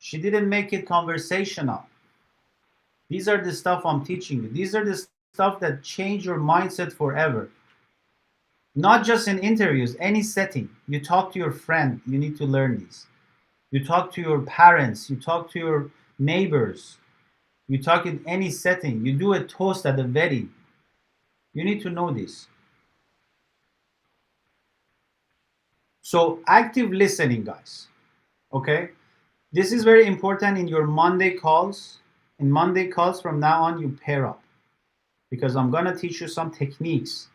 Speaker 1: She didn't make it conversational. These are the stuff I'm teaching you. These are the stuff that change your mindset forever. Not just in interviews, any setting. You talk to your friend, you need to learn these. You talk to your parents, you talk to your neighbors, you talk in any setting. You do a toast at a wedding. You need to know this. So, active listening, guys. Okay? This is very important in your Monday calls. In Monday calls from now on, you pair up because I'm going to teach you some techniques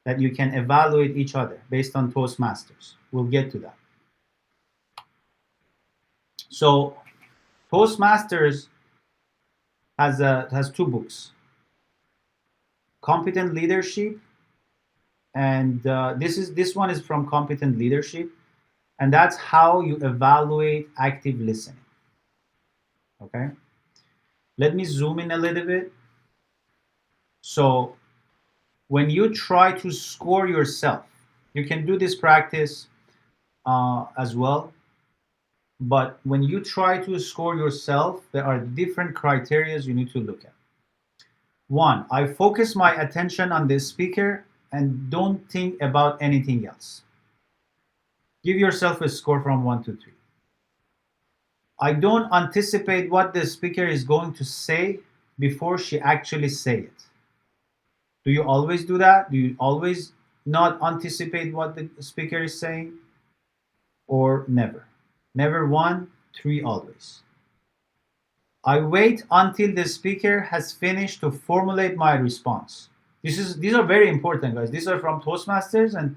Speaker 1: that you can evaluate each other based on Toastmasters. We'll get to that. So, Toastmasters has two books: Competent Leadership, and this one is from Competent Leadership, and that's how you evaluate active listening. Okay, let me zoom in a little bit. So, when you try to score yourself, you can do this practice as well. But when you try to score yourself, there are different criteria you need to look at. One, I focus my attention on the speaker and don't think about anything else. Give yourself a score from 1 to 3. I don't anticipate what the speaker is going to say before she actually say it. Do you always do that? Do you always not anticipate what the speaker is saying? Or never? Never 1, 3 always. I wait until the speaker has finished to formulate my response. These are very important, guys. These are from Toastmasters, and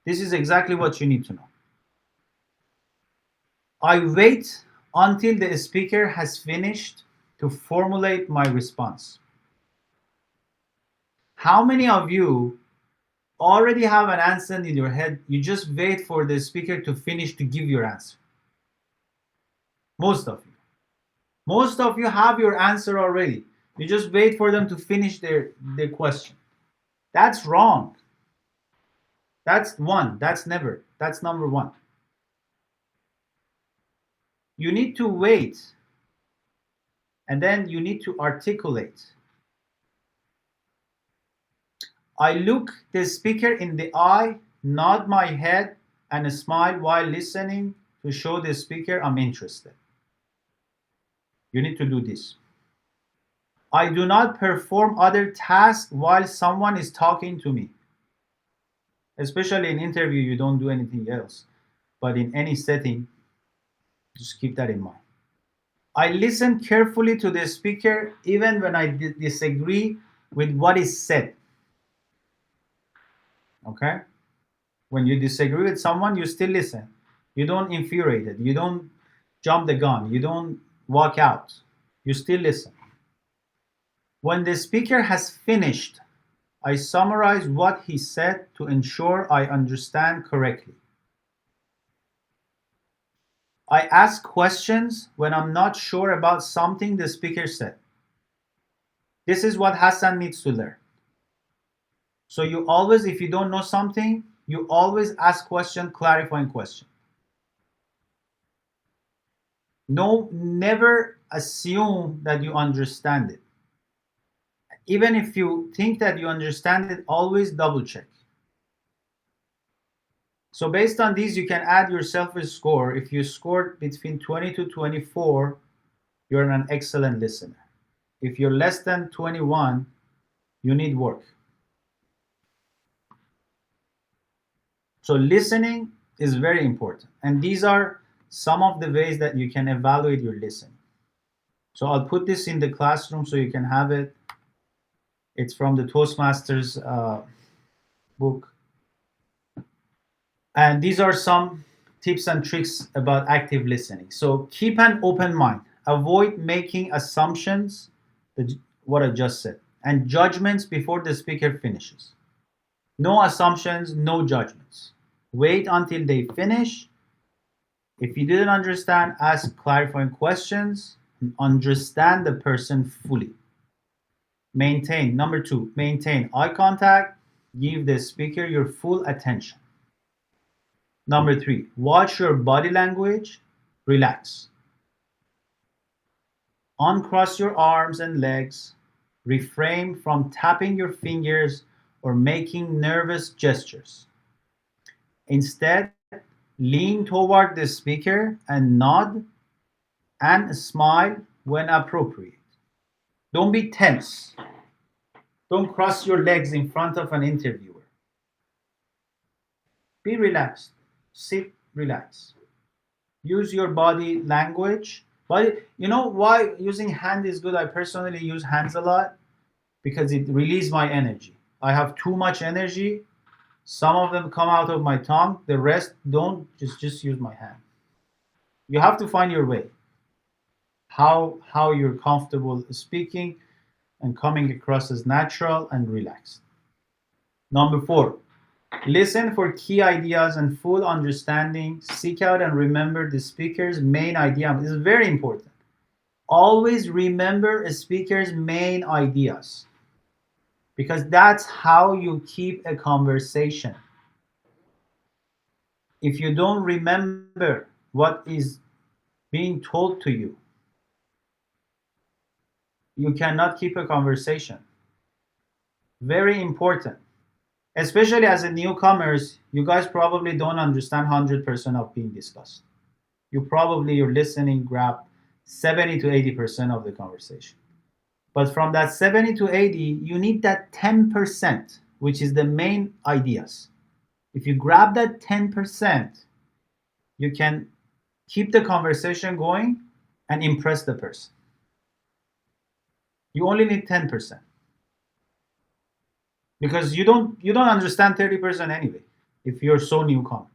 Speaker 1: this is exactly what you need to know. I wait until the speaker has finished to formulate my response. How many of you already have an answer in your head? You just wait for the speaker to finish to give your answer. Most of you. Most of you have your answer already. You just wait for them to finish their question. That's wrong. That's one. That's never. That's number one. You need to wait, and then you need to articulate. I look the speaker in the eye, nod my head, and smile while listening to show the speaker I'm interested. You need to do this. I do not perform other tasks while someone is talking to me. Especially in interview, you don't do anything else. But in any setting, just keep that in mind. I listen carefully to the speaker even when I disagree with what is said. Okay? When you disagree with someone, you still listen. You don't infuriate it. You don't jump the gun. You don't walk out. You still listen. When the speaker has finished, I summarize what he said to ensure I understand correctly. I ask questions when I'm not sure about something the speaker said. This is what Hassan needs to learn. So you always, if you don't know something, you always ask question, clarifying question. No, never assume that you understand it. Even if you think that you understand it, always double check. So based on these, you can add yourself a score. If you scored between 20 to 24, you're an excellent listener. If you're less than 21, you need work. So listening is very important. And these are some of the ways that you can evaluate your listening. So I'll put this in the classroom so you can have it. It's from the Toastmasters book. And these are some tips and tricks about active listening. So keep an open mind. Avoid making assumptions, what I just said, and judgments before the speaker finishes. No assumptions, no judgments. Wait until they finish. If you didn't understand, ask clarifying questions and understand the person fully. Number 2, maintain eye contact. Give the speaker your full attention. Number 3, watch your body language. Relax. Uncross your arms and legs. Refrain from tapping your fingers or making nervous gestures. Instead, lean toward the speaker and nod and smile when appropriate. Don't be tense. Don't cross your legs in front of an interviewer. Be relaxed. Sit, relax. Use your body language. But you know why using hand is good? I personally use hands a lot because it releases my energy. I have too much energy. Some of them come out of my tongue. The rest don't. Just use my hand. You have to find your way. How you're comfortable speaking and coming across as natural and relaxed. Number 4, listen for key ideas and full understanding. Seek out and remember the speaker's main idea. This is very important. Always remember a speaker's main ideas because that's how you keep a conversation. If you don't remember what is being told to you. You cannot keep a conversation. Very important. Especially as a newcomers, you guys probably don't understand 100% of being discussed. You're listening, grab 70 to 80% of the conversation. But from that 70 to 80, you need that 10%, which is the main ideas. If you grab that 10%, you can keep the conversation going and impress the person. You only need 10% because you don't understand 30% anyway if you're so newcomer.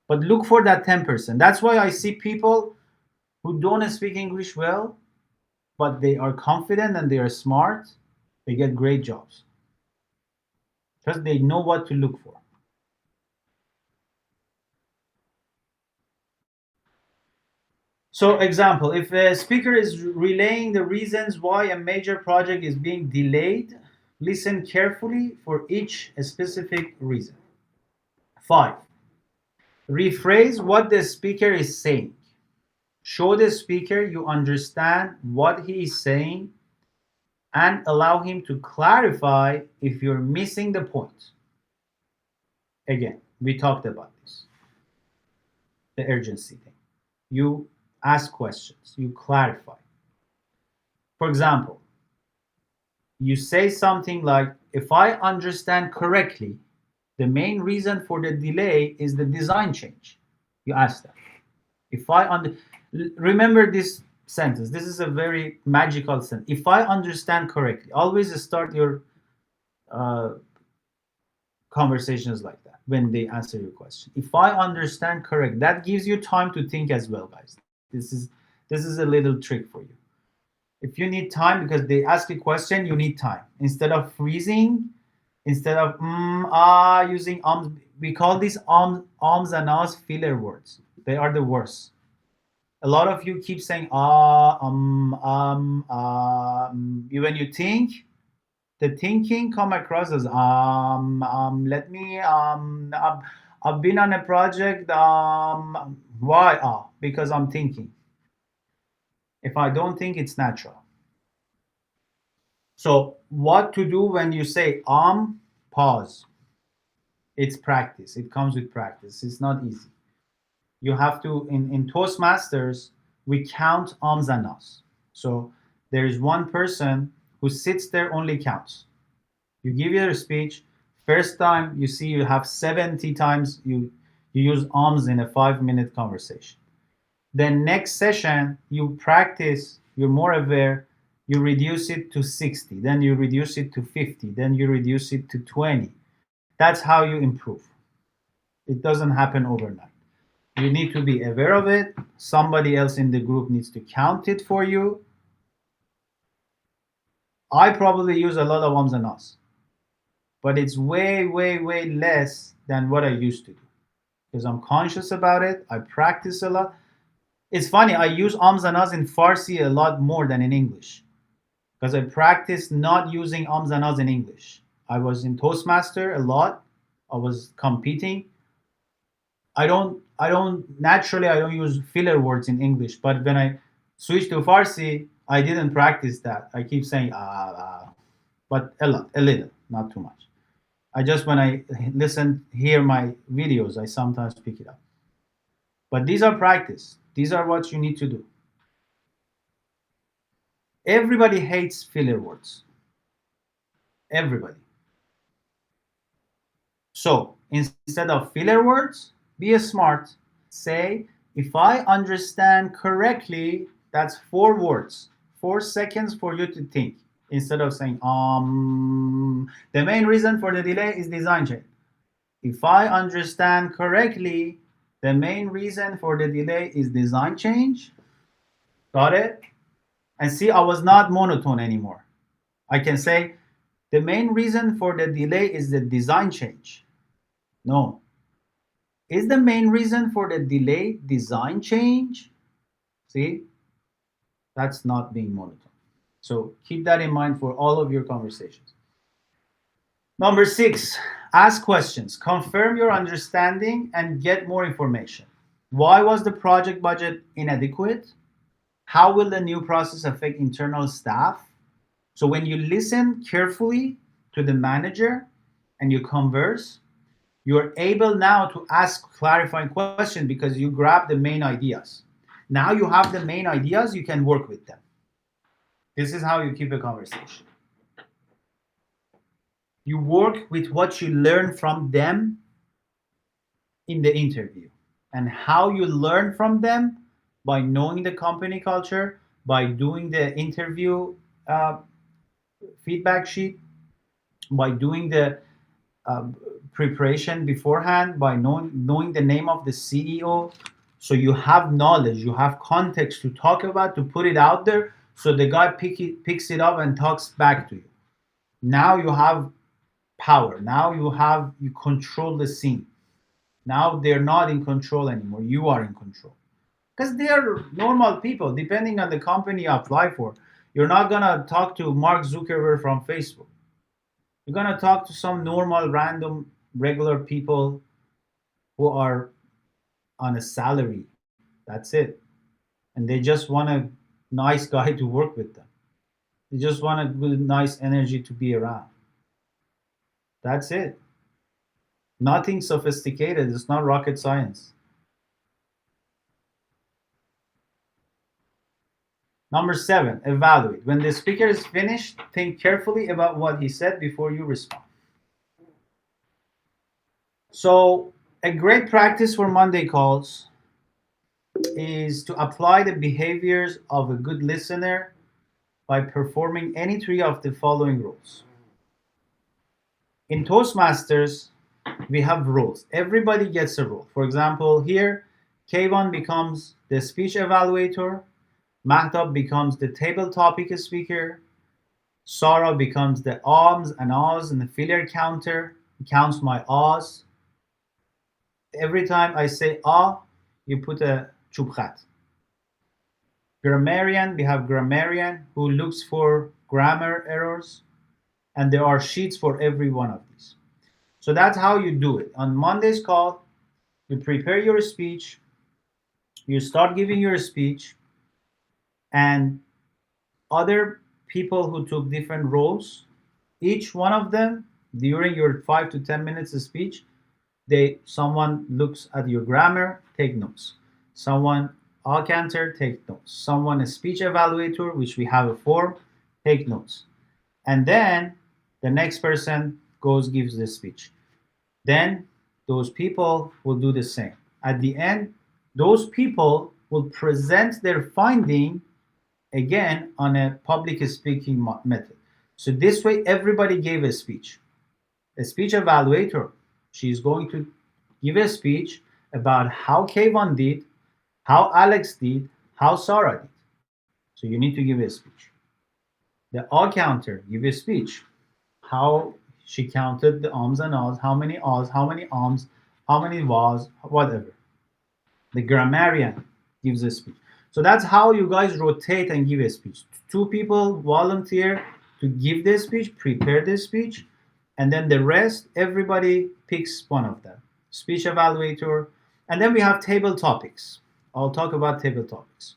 Speaker 1: But look for that 10%. That's why I see people who don't speak English well, but they are confident and they are smart, they get great jobs because they know what to look for. So, example, if a speaker is relaying the reasons why a major project is being delayed, listen carefully for each specific reason. 5. Rephrase what the speaker is saying. Show the speaker you understand what he is saying and allow him to clarify if you're missing the point. Again, we talked about this, the urgency thing. You ask questions, you clarify. For example, you say something like, if I understand correctly, the main reason for the delay is the design change. You ask that. If I remember this sentence, this is a very magical sentence. If I understand correctly, always start your uh, conversations like that when they answer your question. If I understand correct, that gives you time to think as well, guys. This is a little trick for you. If you need time because they ask a question, you need time. Instead of freezing, instead of using we call these ums and ahs filler words. They are the worst. A lot of you keep saying when you think, the thinking come across as let me I've been on a project why because I'm thinking. If I don't think, it's natural. So what to do when you say pause. It's practice. It comes with practice. It's not easy. You have to in Toastmasters we count and ahs. So there is one person who sits there, only counts. You give your speech. First time you see you have 70 times you use in a 5-minute conversation. Then next session you practice, you're more aware, you reduce it to 60, then you reduce it to 50, then you reduce it to 20. That's how you improve. It doesn't happen overnight. You need to be aware of it. Somebody else in the group needs to count it for you. I probably use a lot of and ahs, but it's way, way, way less than what I used to do because I'm conscious about it. I practice a lot. It's funny, I use and ahs in Farsi a lot more than in English because I practice not using and ahs in English. I was in Toastmaster a lot. I was competing. I don't use filler words in English, but when I switched to Farsi, I didn't practice that. I keep saying but a little, not too much. I just when I hear my videos, I sometimes pick it up. But these are practice. These are what you need to do. Everybody hates filler words. Everybody. So instead of filler words, be smart. Say, if I understand correctly, that's 4 words, 4 seconds for you to think. Instead of saying, the main reason for the delay is design change. If I understand correctly, the main reason for the delay is design change. Got it? And see, I was not monotone anymore. I can say, the main reason for the delay is the design change. No. Is the main reason for the delay design change? See, that's not being monotone. So keep that in mind for all of your conversations. Number 6, ask questions. Confirm your understanding and get more information. Why was the project budget inadequate? How will the new process affect internal staff? So when you listen carefully to the manager and you converse, you're able now to ask clarifying questions because you grab the main ideas. Now you have the main ideas, you can work with them. This is how you keep a conversation. You work with what you learn from them in the interview. And how you learn from them by knowing the company culture, by doing the interview uh, feedback sheet, by doing the uh, preparation beforehand, by knowing the name of the CEO. So you have knowledge, you have context to talk about, to put it out there, so the guy picks it up and talks back to you. Now you have power. Now you control the scene. Now they're not in control anymore. You are in control. Because they are normal people, depending on the company you apply for. You're not gonna talk to Mark Zuckerberg from Facebook. You're gonna talk to some normal, random, regular people who are on a salary. That's it. And they just want a nice guy to work with them. They just want a good, nice energy to be around. That's it. Nothing sophisticated. It's not rocket science. Number 7, evaluate. When the speaker is finished, think carefully about what he said before you respond. So, a great practice for Monday calls is to apply the behaviors of a good listener by performing any three of the following rules. In Toastmasters, we have rules. Everybody gets a rule. For example, here, Kayvon becomes the speech evaluator, Mahtab becomes the table topic speaker, Sarah becomes the ahs and ahs and the filler counter, counts my ahs. Every time I say ah, you put a chubkhat. Grammarian, we have grammarian who looks for grammar errors, and there are sheets for every one of these. So that's how you do it. On Monday's call, you prepare your speech, you start giving your speech, and other people who took different roles, each one of them during your 5 to 10 minutes of speech, someone looks at your grammar, take notes. Someone canter, take notes. Someone a speech evaluator, which we have a form, take notes. And then the next person goes gives the speech. Then those people will do the same. At the end, those people will present their finding again on a public speaking method. So this way, everybody gave a speech. A speech evaluator, she's going to give a speech about how Kayvon did, how Alex did, how Sarah did. So you need to give a speech. The all counter give a speech. How she counted the arms and ahs, how many arms, how many was, whatever. The grammarian gives a speech. So that's how you guys rotate and give a speech. Two people volunteer to give the speech, prepare the speech, and then the rest, everybody picks one of them. Speech evaluator, and then we have table topics. I'll talk about table topics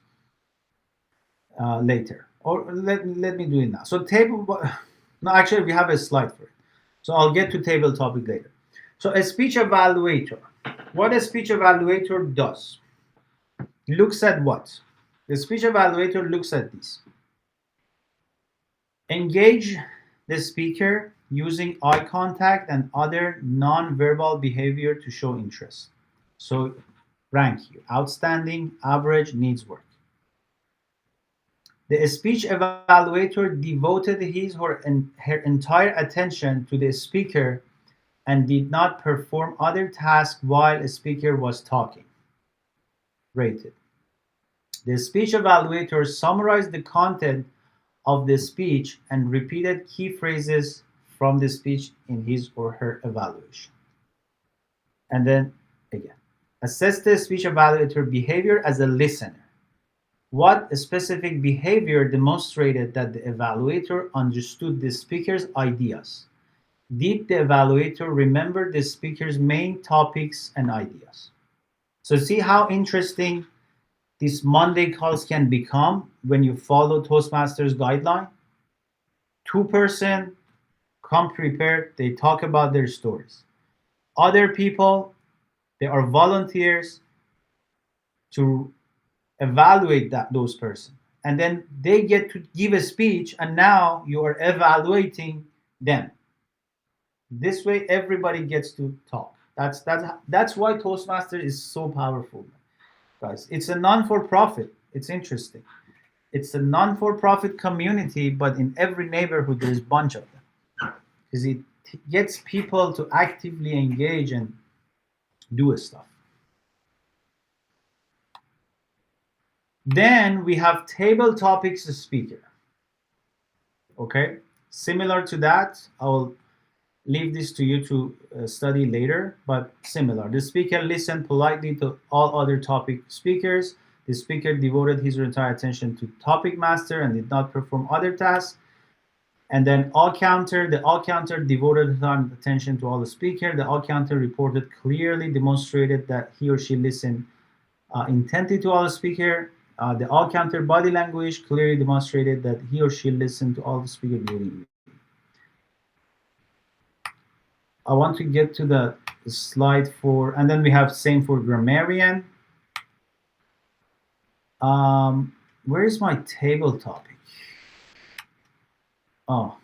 Speaker 1: later. Or let me do it now. So no, actually we have a slide for it. So I'll get to table topic later. So a speech evaluator. What a speech evaluator does, looks at what? The speech evaluator looks at this. Engage the speaker using eye contact and other non-verbal behavior to show interest. So rank you, outstanding, average, needs work. The speech evaluator devoted her entire attention to the speaker and did not perform other tasks while a speaker was talking. Rated. The speech evaluator summarized the content of the speech and repeated key phrases from the speech in his or her evaluation. And then again, assess the speech evaluator behavior as a listener. What specific behavior demonstrated that the evaluator understood the speaker's ideas? Did the evaluator remember the speaker's main topics and ideas? So see how interesting these Monday calls can become when you follow Toastmasters guideline. Two-person come prepared, they talk about their stories. Other people, they are volunteers to evaluate those person, and then they get to give a speech, and now you are evaluating them. This way everybody gets to talk. That's why Toastmaster is so powerful, guys. It's a non-for-profit. It's interesting. It's a non-for-profit community, but in every neighborhood there's a bunch of them, because it gets people to actively engage and do stuff. Then we have table topics speaker. Okay, similar to that, I will leave this to you to study later, but similar. The speaker listened politely to all other topic speakers. The speaker devoted his entire attention to topic master and did not perform other tasks. And then the all counter devoted time attention to all the speaker. The all counter reported clearly demonstrated that he or she listened intently to all the speaker. The all counter body language clearly demonstrated that he or she listened to all the speaker during. I want to get to the slide for, and then we have same for grammarian. Where is my table topic? Oh,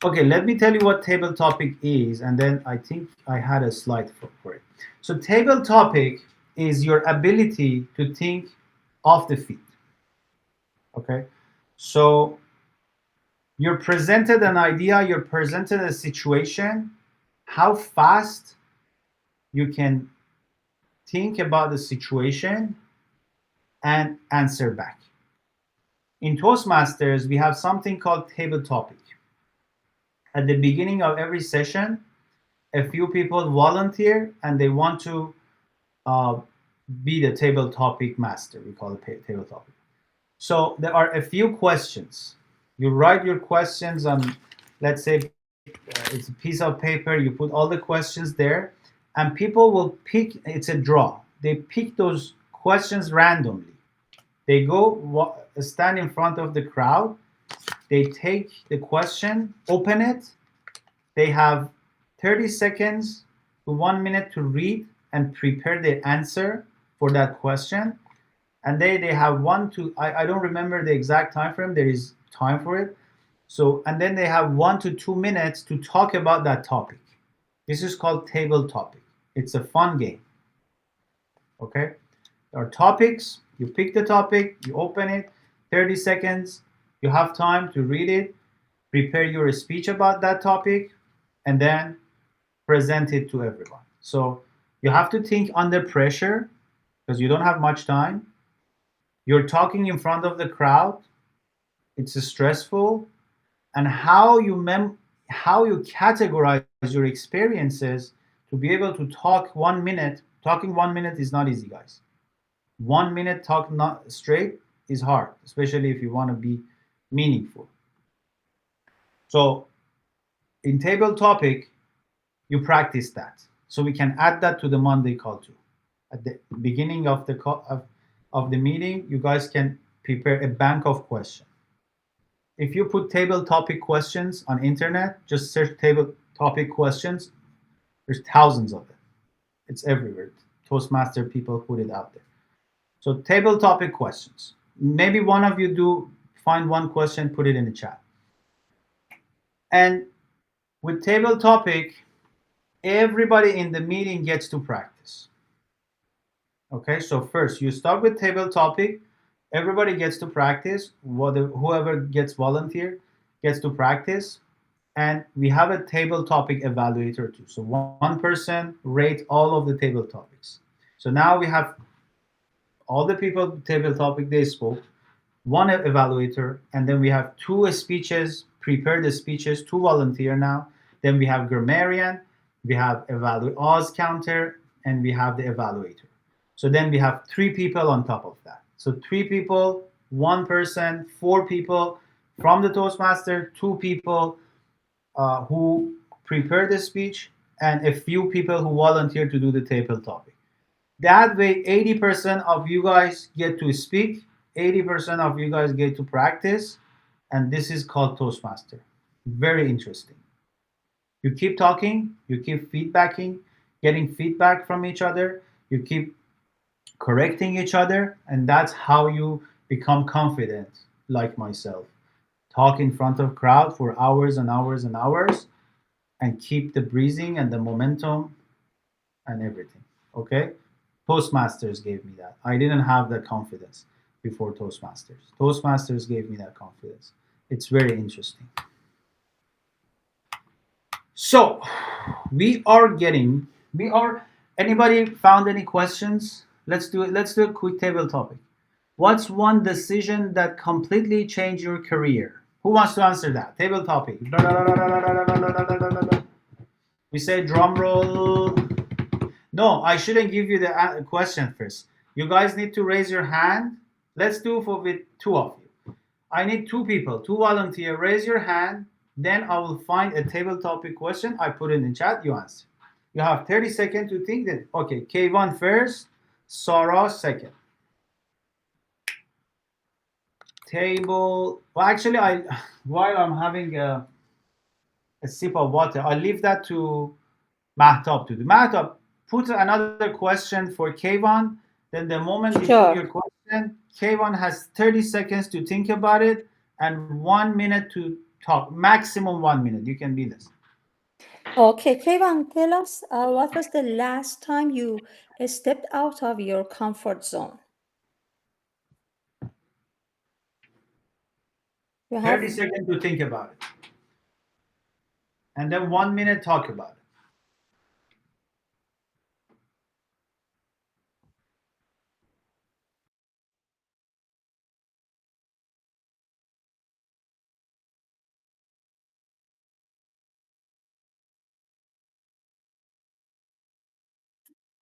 Speaker 1: okay. Let me tell you what table topic is, and then I think I had a slide for it. So table topic is your ability to think off the feet. Okay, so you're presented an idea, you're presented a situation, how fast you can think about the situation and answer back. In Toastmasters, we have something called table topic. At the beginning of every session, a few people volunteer and they want to uh, be the table topic master. We call it table topic. So there are a few questions. You write your questions on, let's say, it's a piece of paper. You put all the questions there, and people will pick. It's a draw. They pick those questions randomly. They go stand in front of the crowd. They take the question, open it. They have 30 seconds to 1 minute to read and prepare the answer for that question. And they have I don't remember the exact time frame. There is time for it. So, and then they have 1 to 2 minutes to talk about that topic. This is called table topic. It's a fun game. Okay? There are topics. You pick the topic, you open it, 30 seconds. You have time to read it, prepare your speech about that topic, and then present it to everyone. So you have to think under pressure because you don't have much time. You're talking in front of the crowd. It's stressful. And how you categorize your experiences to be able to talk 1 minute. Talking 1 minute is not easy, guys. 1 minute talk not straight is hard, especially if you want to be meaningful. So in table topic, you practice that. So we can add that to the Monday call too. At the beginning of the call, of the meeting, you guys can prepare a bank of questions. If you put table topic questions on internet, just search table topic questions. There's thousands of them. It's everywhere. Toastmaster people put it out there. So table topic questions. Maybe one of you do find one question, put it in the chat. And with table topic, everybody in the meeting gets to practice. Okay, so first you start with table topic. Everybody gets to practice. Whoever gets volunteer gets to practice. And we have a table topic evaluator too. So one person rate all of the table topics. So now we have all the people table topic they spoke, one evaluator, and then we have two speeches, prepare the speeches, two volunteer now. Then we have grammarian, we have Oz counter, and we have the evaluator. So then we have 3 people on top of that. So 3 people, 1 person, 4 people from the Toastmaster, 2 people who prepare the speech, and a few people who volunteer to do the table topic. That way, 80% of you guys get to speak, 80% of you guys get to practice, and this is called Toastmaster. Very interesting. You keep talking, you keep feedbacking, getting feedback from each other, you keep correcting each other, and that's how you become confident, like myself. Talk in front of crowd for hours and hours and hours, and keep the breathing and the momentum and everything. Okay? Toastmasters gave me that. I didn't have that confidence before Toastmasters. Toastmasters gave me that confidence. It's very interesting. So, we are, anybody found any questions? Let's do a quick table topic. What's one decision that completely changed your career? Who wants to answer that? Table topic. We say drum roll. No, I shouldn't give you the question first. You guys need to raise your hand. Let's do for with two of you. I need two people, two volunteer. Raise your hand. Then I will find a table topic question. I put it in the chat. You answer. You have 30 seconds to think that. Okay, K1 first, Sarah second. Table. Well, actually, I while I'm having a sip of water, I leave that to Mahtab to do. Mahtab, put another question for K1. Then the moment you put your
Speaker 6: Sure.
Speaker 1: question, K1 has 30 seconds to think about it and 1 minute to talk. Maximum 1 minute. You can be less.
Speaker 6: Okay, Kevin, tell us what was the last time you stepped out of your comfort zone? You
Speaker 1: 30
Speaker 6: have,
Speaker 1: seconds to think about it. And then 1 minute talk about it.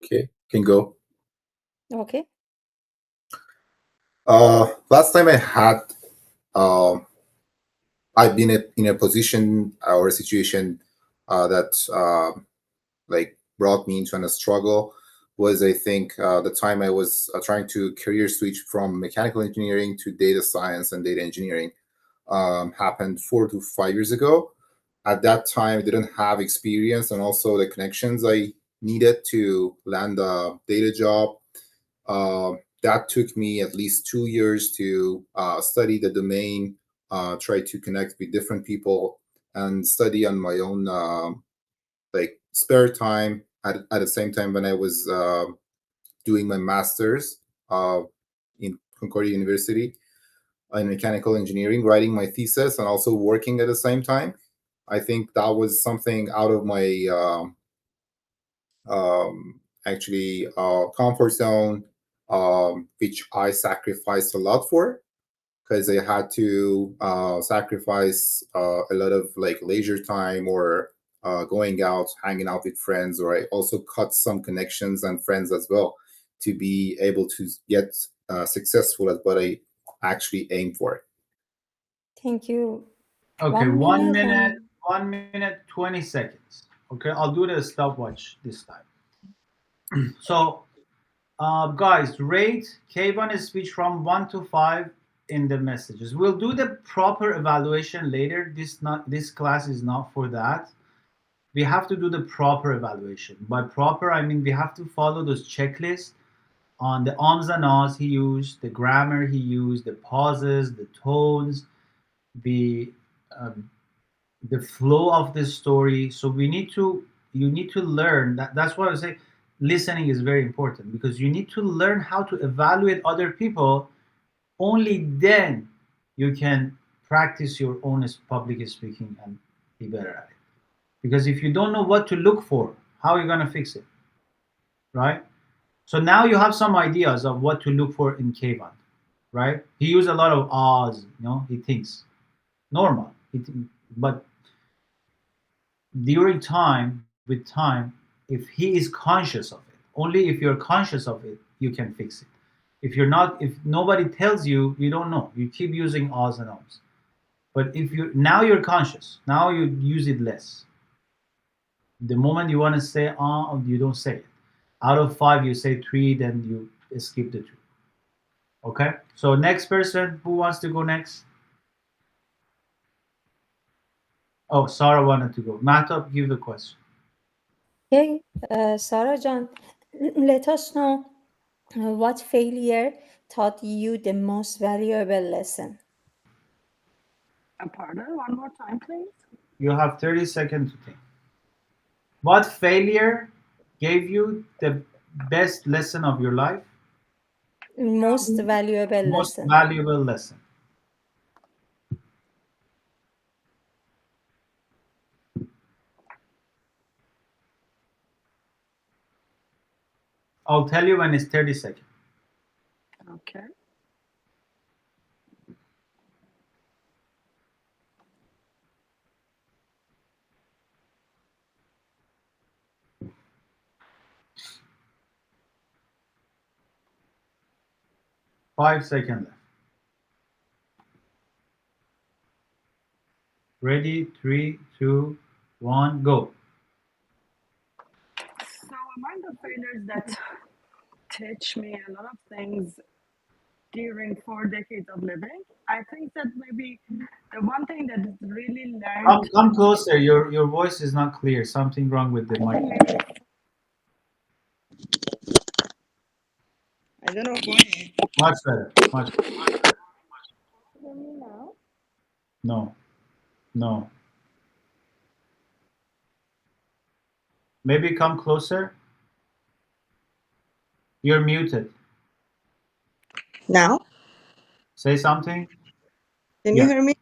Speaker 5: Okay, can go.
Speaker 6: okay.
Speaker 5: Last time I had, um, I've been in a position or a situation that like brought me into a struggle was, I think, the time I was trying to career switch from mechanical engineering to data science and data engineering. Happened 4 to 5 years ago. At that time, I didn't have experience and also the connections I needed to land a data job. Uh, that took me at least 2 years to study the domain, try to connect with different people, and study on my own, like spare time. At the same time, when I was doing my master's in Concordia University in mechanical engineering, writing my thesis, and also working at the same time. I think that was something out of my actually comfort zone, which I sacrificed a lot for because I had to sacrifice a lot of like leisure time or going out, hanging out with friends, or I also cut some connections and friends as well to be able to get successful at what I actually aim for.
Speaker 6: Thank you.
Speaker 1: Okay,
Speaker 6: One
Speaker 1: one
Speaker 6: minute
Speaker 1: minute,
Speaker 6: and
Speaker 1: 1 minute, 20 seconds. Okay, I'll do the stopwatch this time. So, guys, rate K1's speech from 1 to 5 in the messages. We'll do the proper evaluation later. This class is not for that. We have to do the proper evaluation. By proper, I mean we have to follow those checklists on the ums and ahs he used, the grammar he used, the pauses, the tones, the um, the flow of the story. So you need to learn that. That's why I say listening is very important because you need to learn how to evaluate other people. Only then you can practice your own public speaking and be better at it. Because if you don't know what to look for, how are you going to fix it, right? So now you have some ideas of what to look for in Kevin, right? He used a lot of ahs, he thinks normal. But during time, with time, if he is conscious of it, only if you're conscious of it, you can fix it. If you're not, if nobody tells you, you don't know. You keep using ahs and ums. But if you now you're conscious, now you use it less. The moment you want to say ah, you don't say it. Out of five, you say three, then you skip the two. Okay. So next person, who wants to go next? Oh, Sarah wanted to go. Mahtab, give the question.
Speaker 6: Okay, Sarah John, let us know what failure taught you the most valuable lesson.
Speaker 4: Pardon, one more time, please.
Speaker 1: You have 30 seconds to think. What failure gave you the best lesson of your life?
Speaker 6: Most valuable
Speaker 1: Most
Speaker 6: lesson.
Speaker 1: valuable lesson. I'll tell you when it's 30 seconds.
Speaker 4: Okay.
Speaker 1: 5 seconds left. Ready? Three, two, one, go.
Speaker 4: So among the failures that teach me a lot of things during 4 decades of living, I think that maybe the one thing that is really learned,
Speaker 1: Come closer. Your voice is not clear. Something wrong with the
Speaker 4: I think
Speaker 1: mic.
Speaker 4: maybe, I don't know why.
Speaker 1: Much better. Much.
Speaker 4: Hear me now?
Speaker 1: No. No. Maybe come closer. You're muted.
Speaker 4: Now,
Speaker 1: Say something.
Speaker 4: can you
Speaker 1: Yeah.
Speaker 4: hear me?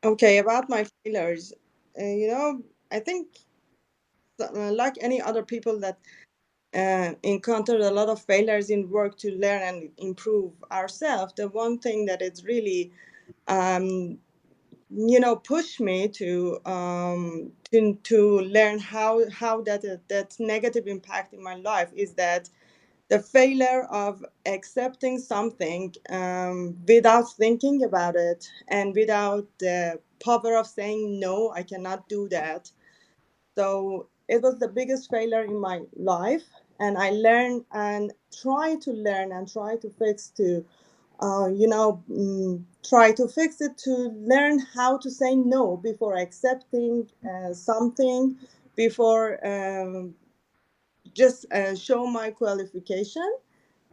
Speaker 4: Okay, about my failures. I think like any other people that encountered a lot of failures in work to learn and improve ourselves, the one thing that is really um, pushed me to learn how that negative impact in my life is that the failure of accepting something without thinking about it and without the power of saying no, I cannot do that. So it was the biggest failure in my life, and I learned and try to learn and try to fix to try to fix it to learn how to say no before accepting something, before just show my qualification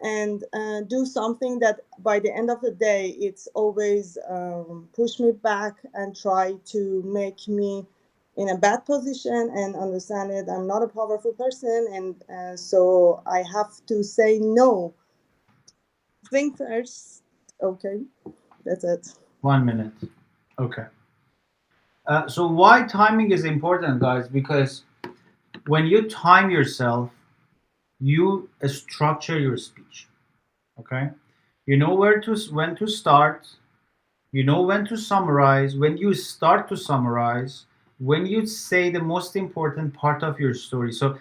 Speaker 4: and do something that by the end of the day it's always push me back and try to make me in a bad position and understand it I'm not a powerful person, and so I have to say no. Think first. Okay, that's it.
Speaker 1: 1 minute. Okay. So why timing is important, guys? Because when you time yourself, you structure your speech. Okay. You know when to start. You know when to summarize. When you start to summarize. When you say the most important part of your story. So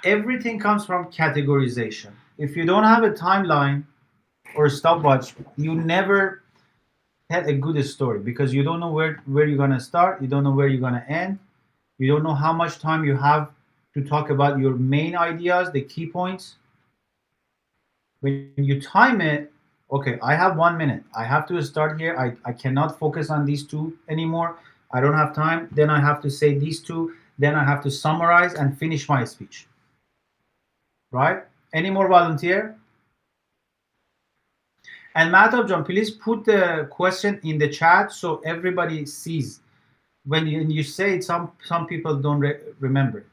Speaker 1: everything comes from categorization. If you don't have a timeline or a stopwatch, you never had a good story because you don't know where you're gonna start, you don't know where you're gonna end, you don't know how much time you have to talk about your main ideas, the key points. When you time it, okay, I have 1 minute. I have to start here. I cannot focus on these two anymore. I don't have time. Then I have to say these two. Then I have to summarize and finish my speech. Right? Any more volunteer? And Madhav John, please put the question in the chat so everybody sees. When you say it, some people don't remember.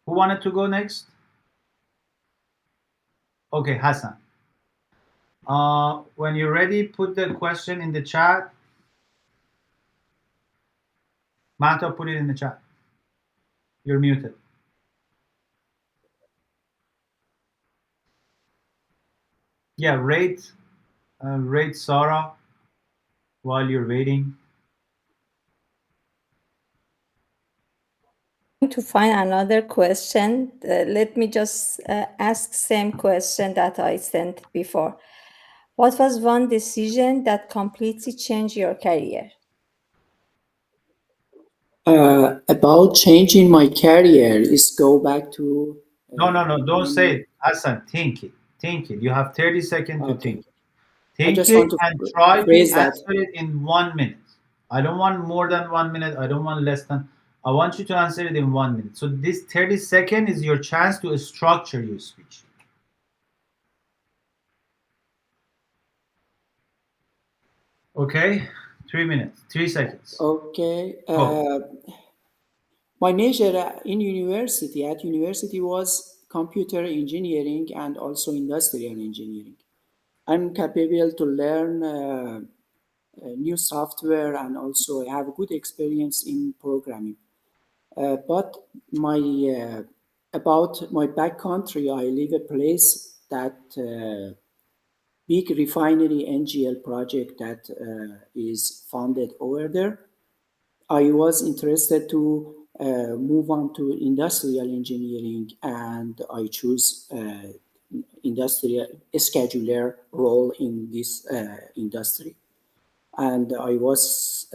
Speaker 1: Who wanted to go next? Okay, Hassan. When you're ready, put the question in the chat. Madhav, put it in the chat. You're muted. Yeah, rate Sarah while you're waiting.
Speaker 6: To find another question, let me just ask same question that I sent before. What was one decision that completely changed your career?
Speaker 2: About changing my career is go back to
Speaker 1: No, don't say
Speaker 2: when
Speaker 1: it. Hassan, think it. Think it. You have 30 seconds to
Speaker 2: okay.
Speaker 1: think.
Speaker 2: I
Speaker 1: Think
Speaker 2: just want
Speaker 1: it
Speaker 2: to
Speaker 1: and try to
Speaker 2: phrase that.
Speaker 1: answer it in 1 minute. I don't want more than 1 minute. I don't want less than. I want you to answer it in 1 minute. So this 30 second is your chance to structure your speech. Okay? 3 minutes. 3 seconds.
Speaker 2: Okay.
Speaker 1: Go.
Speaker 2: My major at university was computer engineering and also industrial engineering. I'm capable to learn new software and also have good experience in programming. But my about my back country, I live a place that big refinery NGL project that is funded over there. I was interested to move on to industrial engineering, and I choose industrial scheduler role in this industry. And I was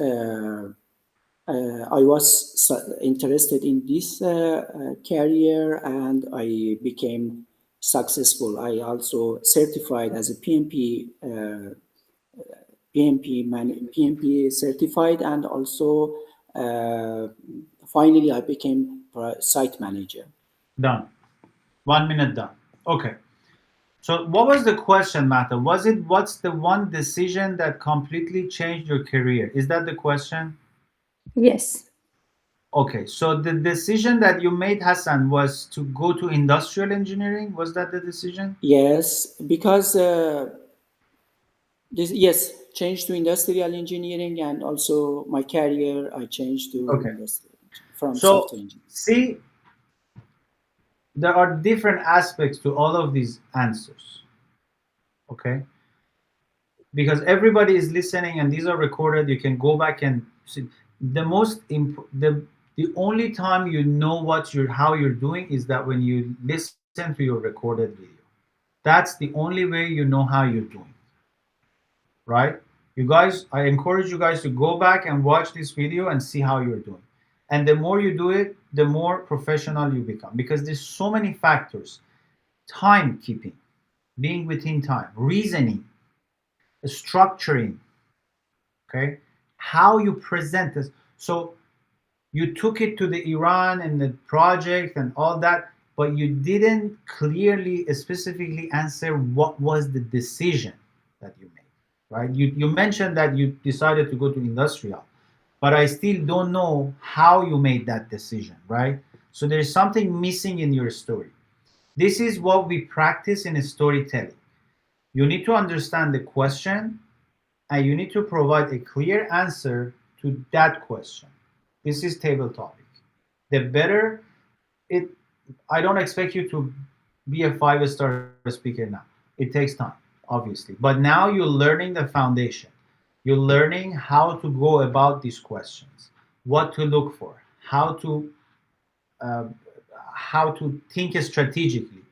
Speaker 2: interested in this career, and I became successful. I also certified as a PMP certified, and also uh, finally I became site manager.
Speaker 1: Done. 1 minute done. Okay. So what was the question, Mata? Was it what's the one decision that completely changed your career? Is that the question?
Speaker 6: Yes.
Speaker 1: Okay. So the decision that you made, Hassan, was to go to industrial engineering. Was that the decision?
Speaker 2: Yes, because yes, changed to industrial engineering, and also my career I changed to
Speaker 1: Okay.
Speaker 2: industrial from
Speaker 1: So
Speaker 2: software engineering.
Speaker 1: see, there are different aspects to all of these answers. Okay. Because everybody is listening and these are recorded, you can go back and see. The only time you know what you're how you're doing is that when you listen to your recorded video. That's the only way you know how you're doing, right? You guys, I encourage you guys to go back and watch this video and see how you're doing. And the more you do it, the more professional you become, because there's so many factors: timekeeping, being within time, reasoning, structuring, okay, how you present this. So you took it to the Iran and the project and all that, but you didn't clearly specifically answer what was the decision that you made, right? You mentioned that you decided to go to industrial, but I still don't know how you made that decision, right? So there's something missing in your story. This is what we practice in storytelling. You need to understand the question and you need to provide a clear answer to that question. This is table topic. The better it, I don't expect you to be a five-star speaker now. It takes time, obviously. But now you're learning the foundation. You're learning how to go about these questions, what to look for, uh, how to think strategically.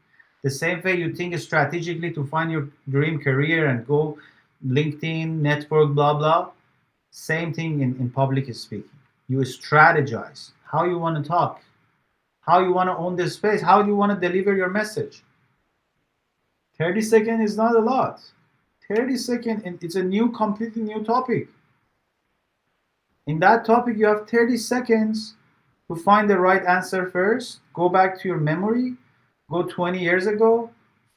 Speaker 1: The same way you think strategically to find your dream career and go LinkedIn, network, blah, blah. Same thing in public speaking. You strategize how you want to talk, how you want to own this space, how do you want to deliver your message. 30 seconds is not a lot. 30 seconds, and it's a completely new topic. In that topic, you have 30 seconds to find the right answer first. Go back to your memory, go 20 years ago,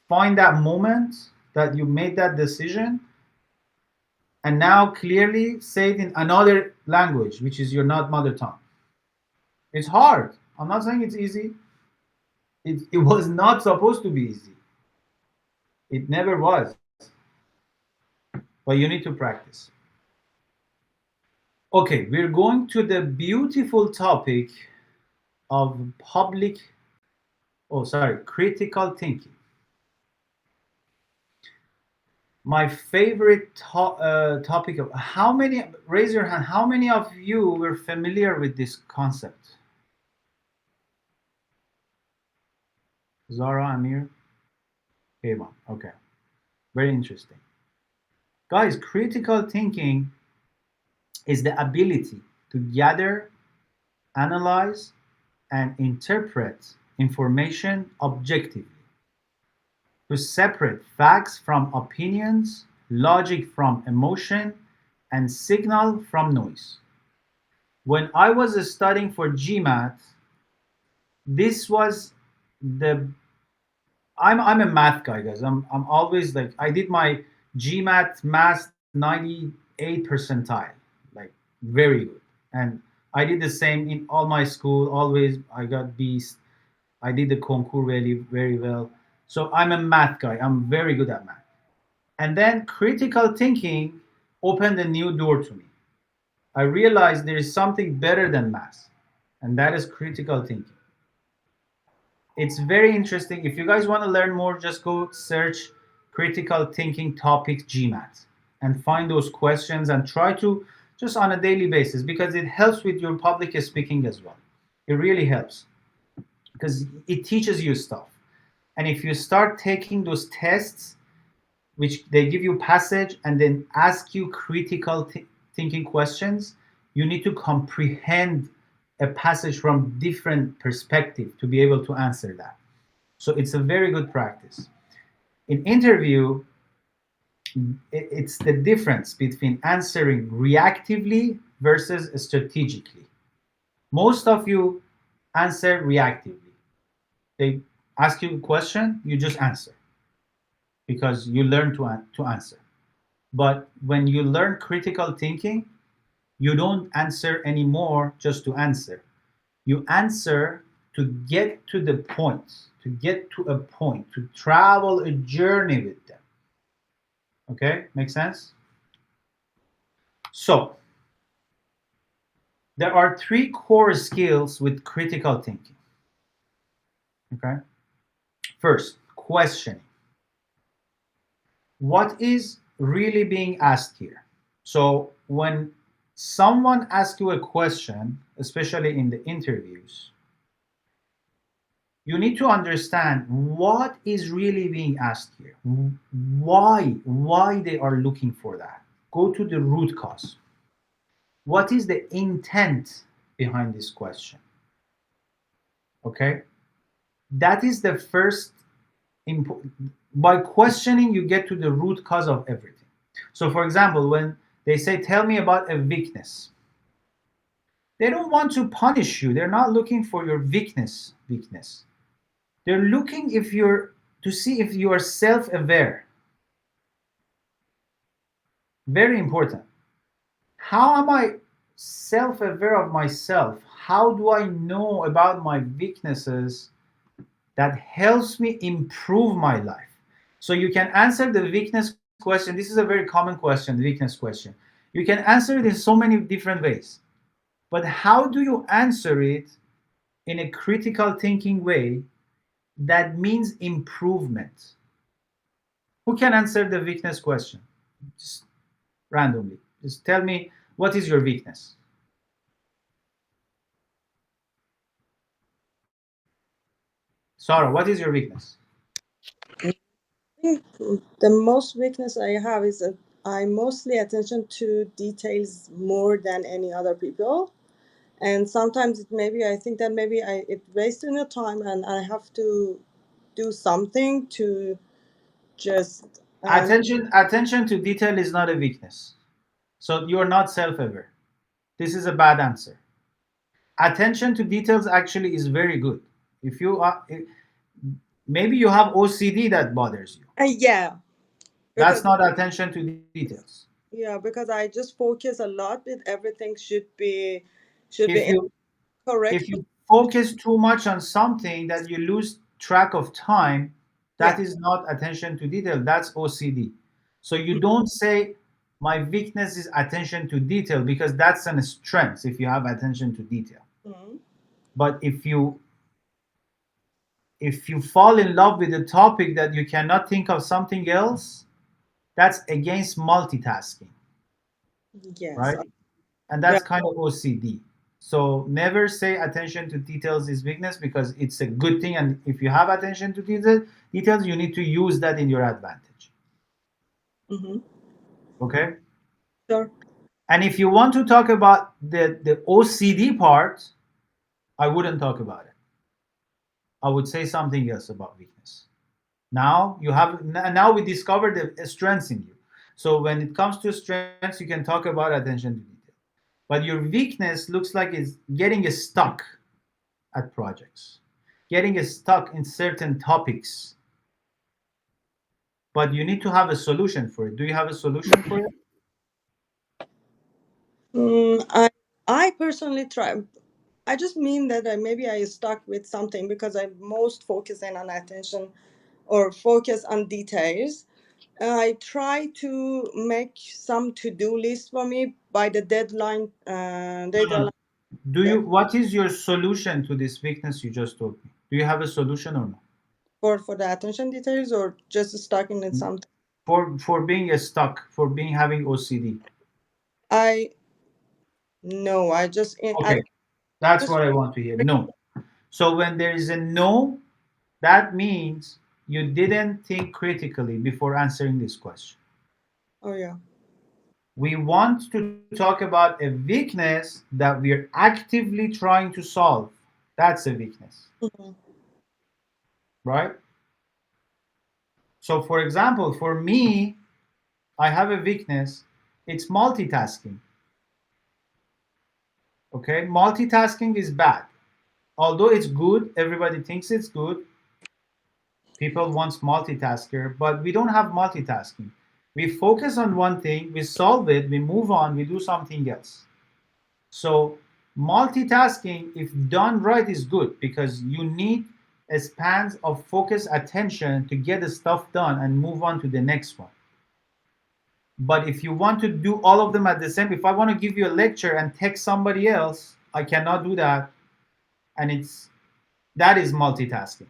Speaker 1: find that moment that you made that decision, and now clearly say it in another language, which is your not mother tongue. It's hard. I'm not saying it's easy. It was not supposed to be easy. It never was. But you need to practice. Okay, we're going to the beautiful topic of critical thinking. My favorite topic of how many, raise your hand, how many of you were familiar with this concept? Zara, Amir, Evan. Okay, very interesting. Guys, critical thinking is the ability to gather analyze, and interpret information objectively, to separate facts from opinions, logic from emotion, and signal from noise. When I was studying for GMAT, this was the I'm a math guy, guys. I'm always like I did my GMAT math 98 percentile, like very good. And I did the same in all my school. Always I got B's. I did the concours really very well. So I'm a math guy. I'm very good at math. And then critical thinking opened a new door to me. I realized there is something better than math, and that is critical thinking. It's very interesting. If you guys want to learn more, just go search critical thinking topic GMAT and find those questions and try to just on a daily basis because it helps with your public speaking as well. It really helps because it teaches you stuff. And if you start taking those tests, which they give you passage and then ask you critical thinking questions, you need to comprehend a passage from different perspective to be able to answer that. So it's a very good practice. In interview, it's the difference between answering reactively versus strategically. Most of you answer reactively. They ask you a question, you just answer because you learn to answer. But when you learn critical thinking, you don't answer anymore just to answer. You answer to get to the point, to get to a point, to travel a journey with them. Okay, make sense? So, there are three core skills with critical thinking. Okay, first, questioning. What is really being asked here? So, when someone asks you a question, especially in the interviews, you need to understand what is really being asked here. Why they are looking for that. Go to the root cause. What is the intent behind this question? Okay? That is the first by questioning you get to the root cause of everything. So for example, when they say tell me about a weakness, they don't want to punish you. They're not looking for your weakness. They're looking if you're to see if you are self-aware. Very important. How am I self-aware of myself? How do I know about my weaknesses that helps me improve my life? So you can answer the weakness question. This is a very common question, the weakness question. You can answer it in so many different ways. But how do you answer it in a critical thinking way that means improvement? Who can answer the weakness question? Just randomly. Just tell me what is your weakness? Sarah, what is your weakness?
Speaker 7: Think the most weakness I have is that I mostly attention to details more than any other people, and sometimes it maybe I think that maybe it wasting the time and I have to do something to just
Speaker 1: Attention to detail is not a weakness. So you are not self-aware. This is a bad answer. Attention to details actually is very good. If you are maybe you have OCD that bothers you.
Speaker 7: yeah,
Speaker 1: That's
Speaker 7: because
Speaker 1: not attention to details.
Speaker 7: yeah, because I just focus a lot with everything should
Speaker 1: If
Speaker 7: be
Speaker 1: you if
Speaker 7: correctly.
Speaker 1: you focus too much on something that you lose track of time, that
Speaker 7: Yeah.
Speaker 1: is not attention to detail. That's OCD. So you don't say my weakness is attention to detail because that's a strength if you have attention to detail.
Speaker 7: Mhm.
Speaker 1: But if you fall in love with a topic that you cannot think of something else, that's against multitasking,
Speaker 7: Yes.
Speaker 1: right? And
Speaker 7: Yeah.
Speaker 1: that's kind of OCD. So never say attention to details is weakness because it's a good thing. And if you have attention to details, you need to use that in your advantage.
Speaker 7: Mm-hmm.
Speaker 1: Okay.
Speaker 7: Sure.
Speaker 1: And if you want to talk about the OCD part, I wouldn't talk about it. I would say something else about weakness. Now you have now we discovered the strengths in you. So when it comes to strengths, you can talk about attention to detail. But your weakness looks like it's getting stuck at projects, getting stuck in certain topics. But you need to have a solution for it. Do you have a solution for it?
Speaker 7: Mm, I personally try. I just mean that maybe I stuck with something because I'm most focusing on attention or focus on details. I try to make some to-do list for me by the deadline.
Speaker 1: No, no, no.
Speaker 7: Deadline
Speaker 1: Do you? What is your solution to this weakness you just told me? Do you have a solution or no?
Speaker 7: for the attention details or just stuck in something.
Speaker 1: For being stuck, for being having OCD.
Speaker 7: I no, I just I
Speaker 1: Okay, that's
Speaker 7: just
Speaker 1: what I want to hear. No. So when there is a no, that means you didn't think critically before answering this question.
Speaker 7: oh yeah.
Speaker 1: We want to talk about a weakness that we are actively trying to solve. That's a weakness,
Speaker 7: Mhm.
Speaker 1: right? So, for example, for me, I have a weakness. It's multitasking. Okay, multitasking is bad. Although it's good, everybody thinks it's good. People want multitasker, but we don't have multitasking. We focus on one thing, we solve it, we move on, we do something else. So multitasking, if done right, is good because you need a span of focus attention to get the stuff done and move on to the next one. But if you want to do all of them at the same, if I want to give you a lecture and text somebody else, I cannot do that. And that is multitasking.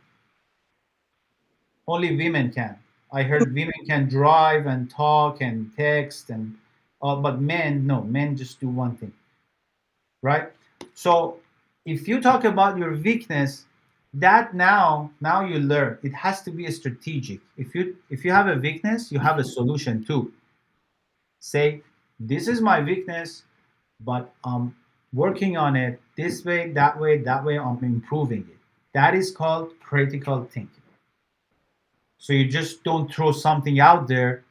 Speaker 1: Only women can. I heard women can drive and talk and text but men, no, men just do one thing, right? So if you talk about your weakness, that now you learn it has to be a strategic. If you have a weakness, you have a solution too. Say, this is my weakness, but I'm working on it this way, that way, I'm improving it. That is called critical thinking. So you just don't throw something out there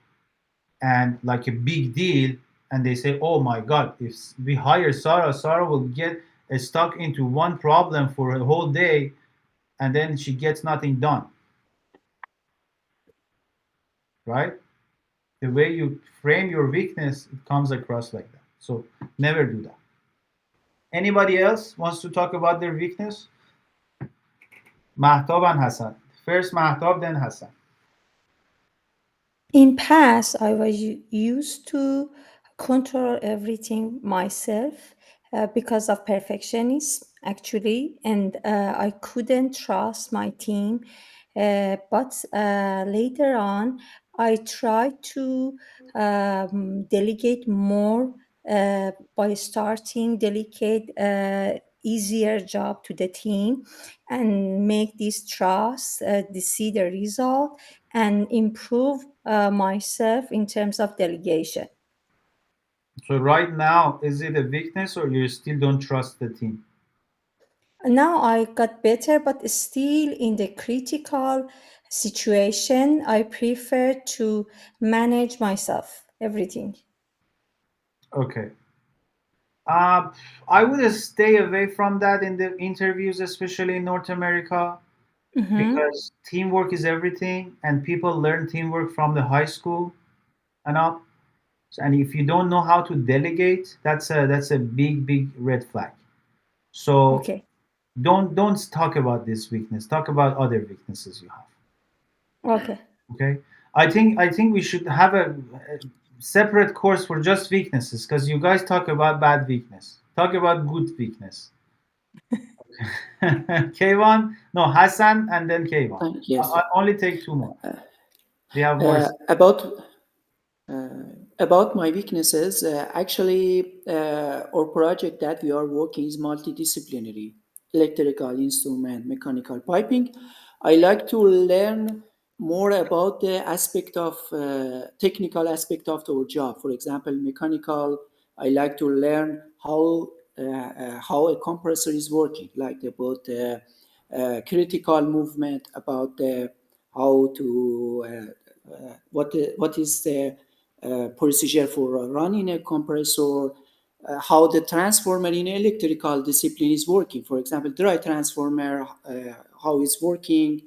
Speaker 1: and like a big deal, and they say, "Oh my God, if we hire Sarah, Sarah will get stuck into one problem for a whole day, and then she gets nothing done." Right? The way you frame your weakness, it comes across like that. So never do that. Anybody else wants to talk about their weakness? Mahtab and Hassan. First Mahtab, then Hassan.
Speaker 6: In past, I was used to control everything myself because of perfectionism, actually, and I couldn't trust my team. But later on, I tried to delegate more by starting delegate easier job to the team and make this trust to see the result and improve myself in terms of delegation.
Speaker 1: So right now, is it a weakness or you still don't trust the team?
Speaker 6: Now I got better, but still in the critical situation, I prefer to manage myself, everything.
Speaker 1: Okay. Uh, I would stay away from that in the interviews, especially in North America,
Speaker 6: Mm-hmm.
Speaker 1: because teamwork is everything, and people learn teamwork from the high school and up. And if you don't know how to delegate, that's a big red flag. So
Speaker 6: Okay.
Speaker 1: don't talk about this weakness. Talk about other weaknesses you have.
Speaker 6: Okay.
Speaker 1: Okay. I think we should have a separate course for just weaknesses because you guys talk about bad weakness. Talk about good weakness. K1, no, Hassan, and then K1.
Speaker 2: Yes.
Speaker 1: I only take two more. We have more.
Speaker 2: About about my weaknesses, actually, our project that we are working is multidisciplinary: electrical instrument, mechanical piping. I like to learn more about the aspect of technical aspect of our job. For example, mechanical, I like to learn how how a compressor is working, like about critical movement, about how to what is the procedure for running a compressor, how the transformer in electrical discipline is working. For example, dry transformer, how it's working,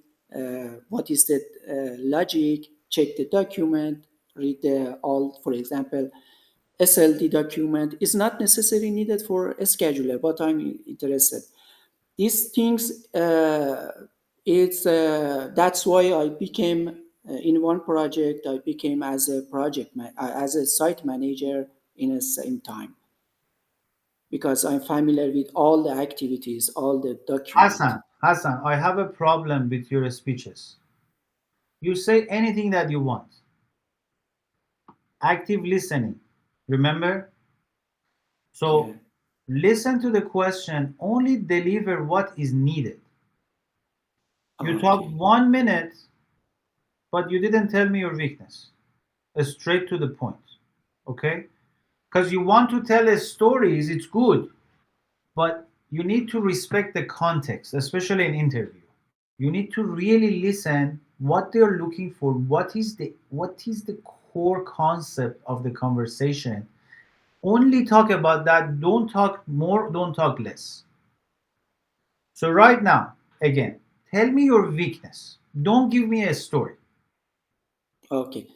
Speaker 2: what is the logic, check the document, read the all, for example, SLD document is not necessarily needed for a scheduler, but I'm interested. These things, it's that's why I became in one project. I became as a as a site manager in the same time because I'm familiar with all the activities, all the document.
Speaker 1: Hassan, I have a problem with your speeches. You say anything that you want. Active listening. Remember?
Speaker 2: Yeah.
Speaker 1: So listen to the question, only deliver what is needed. You talked
Speaker 2: Okay.
Speaker 1: 1 minute, but you didn't tell me your weakness. Straight to the point. Okay? Because you want to tell us stories, it's good, but you need to respect the context, especially in interview. You need to really listen what they're looking for, what is the core concept of the conversation. Only talk about that, don't talk more, don't talk less. So right now, again, tell me your weakness. Don't give me a story.
Speaker 2: Okay.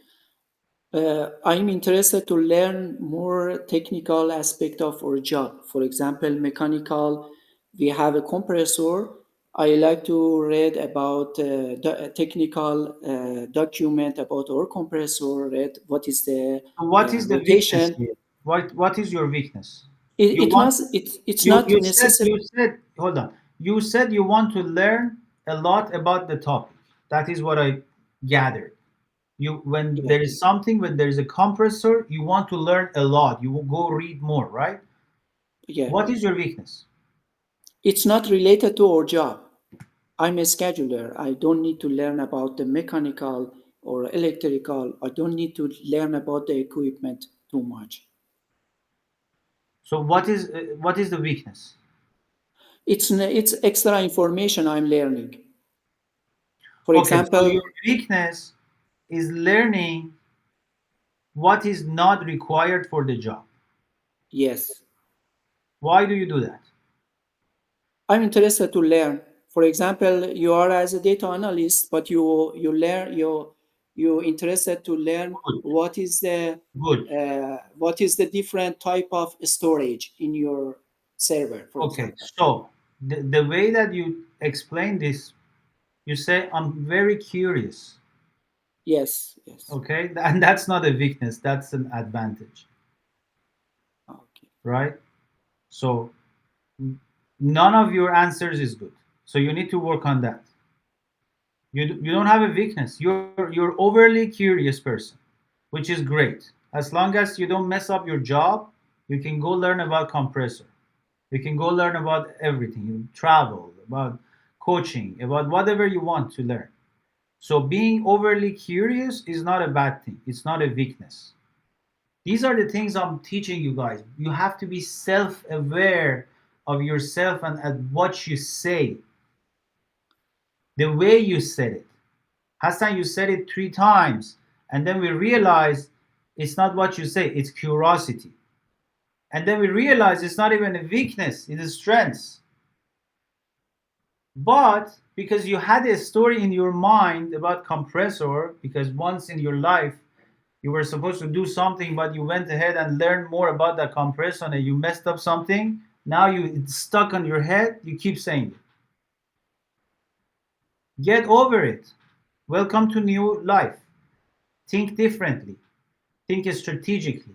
Speaker 2: I'm interested to learn more technical aspect of our job. For example, mechanical, we have a compressor. I like to read about technical document about our compressor, read what is the
Speaker 1: So what is the weakness
Speaker 2: rotation.
Speaker 1: here? What is your weakness?
Speaker 2: It,
Speaker 1: You
Speaker 2: it
Speaker 1: want
Speaker 2: must, it's
Speaker 1: you
Speaker 2: not
Speaker 1: you said
Speaker 2: necessary.
Speaker 1: you said hold on. You said you want to learn a lot about the topic. That is what I gathered. You when
Speaker 2: Yeah,
Speaker 1: there is something, when there is a compressor, you want to learn a lot. You will go read more, right?
Speaker 2: yeah.
Speaker 1: What is your weakness?
Speaker 2: It's not related to our job. I'm a scheduler. I don't need to learn about the mechanical or electrical. I don't need to learn about the equipment too much.
Speaker 1: So what is the weakness?
Speaker 2: It's extra information I'm learning. For
Speaker 1: Okay, so
Speaker 2: example,
Speaker 1: your weakness is learning what is not required for the job.
Speaker 2: yes,
Speaker 1: Why do you do that?
Speaker 2: I'm interested to learn. For example, you are as a data analyst, but you learn you interested to learn
Speaker 1: Good, good.
Speaker 2: what is the different type of storage in your server, for
Speaker 1: Okay,
Speaker 2: example.
Speaker 1: so the way that you explain this, you say, I'm very curious.
Speaker 2: Yes, yes.
Speaker 1: Okay, and that's not a weakness, that's an advantage,
Speaker 2: Okay.
Speaker 1: right? So none of your answers is good. So you need to work on that. You don't have a weakness. You're overly curious person, which is great. As long as you don't mess up your job, you can go learn about compressor. You can go learn about everything. You travel, about coaching, about whatever you want to learn. So being overly curious is not a bad thing. It's not a weakness. These are the things I'm teaching you guys. You have to be self-aware of yourself and at what you say, the way you said it. Hassan, you said it 3 times, and then we realize it's not what you say, it's curiosity. And then we realize it's not even a weakness, it is strength. But because you had a story in your mind about compressor, because once in your life you were supposed to do something, but you went ahead and learned more about that compressor and you messed up something, now it's stuck on your head, you keep saying it. Get over it. Welcome to new life. Think differently. Think strategically.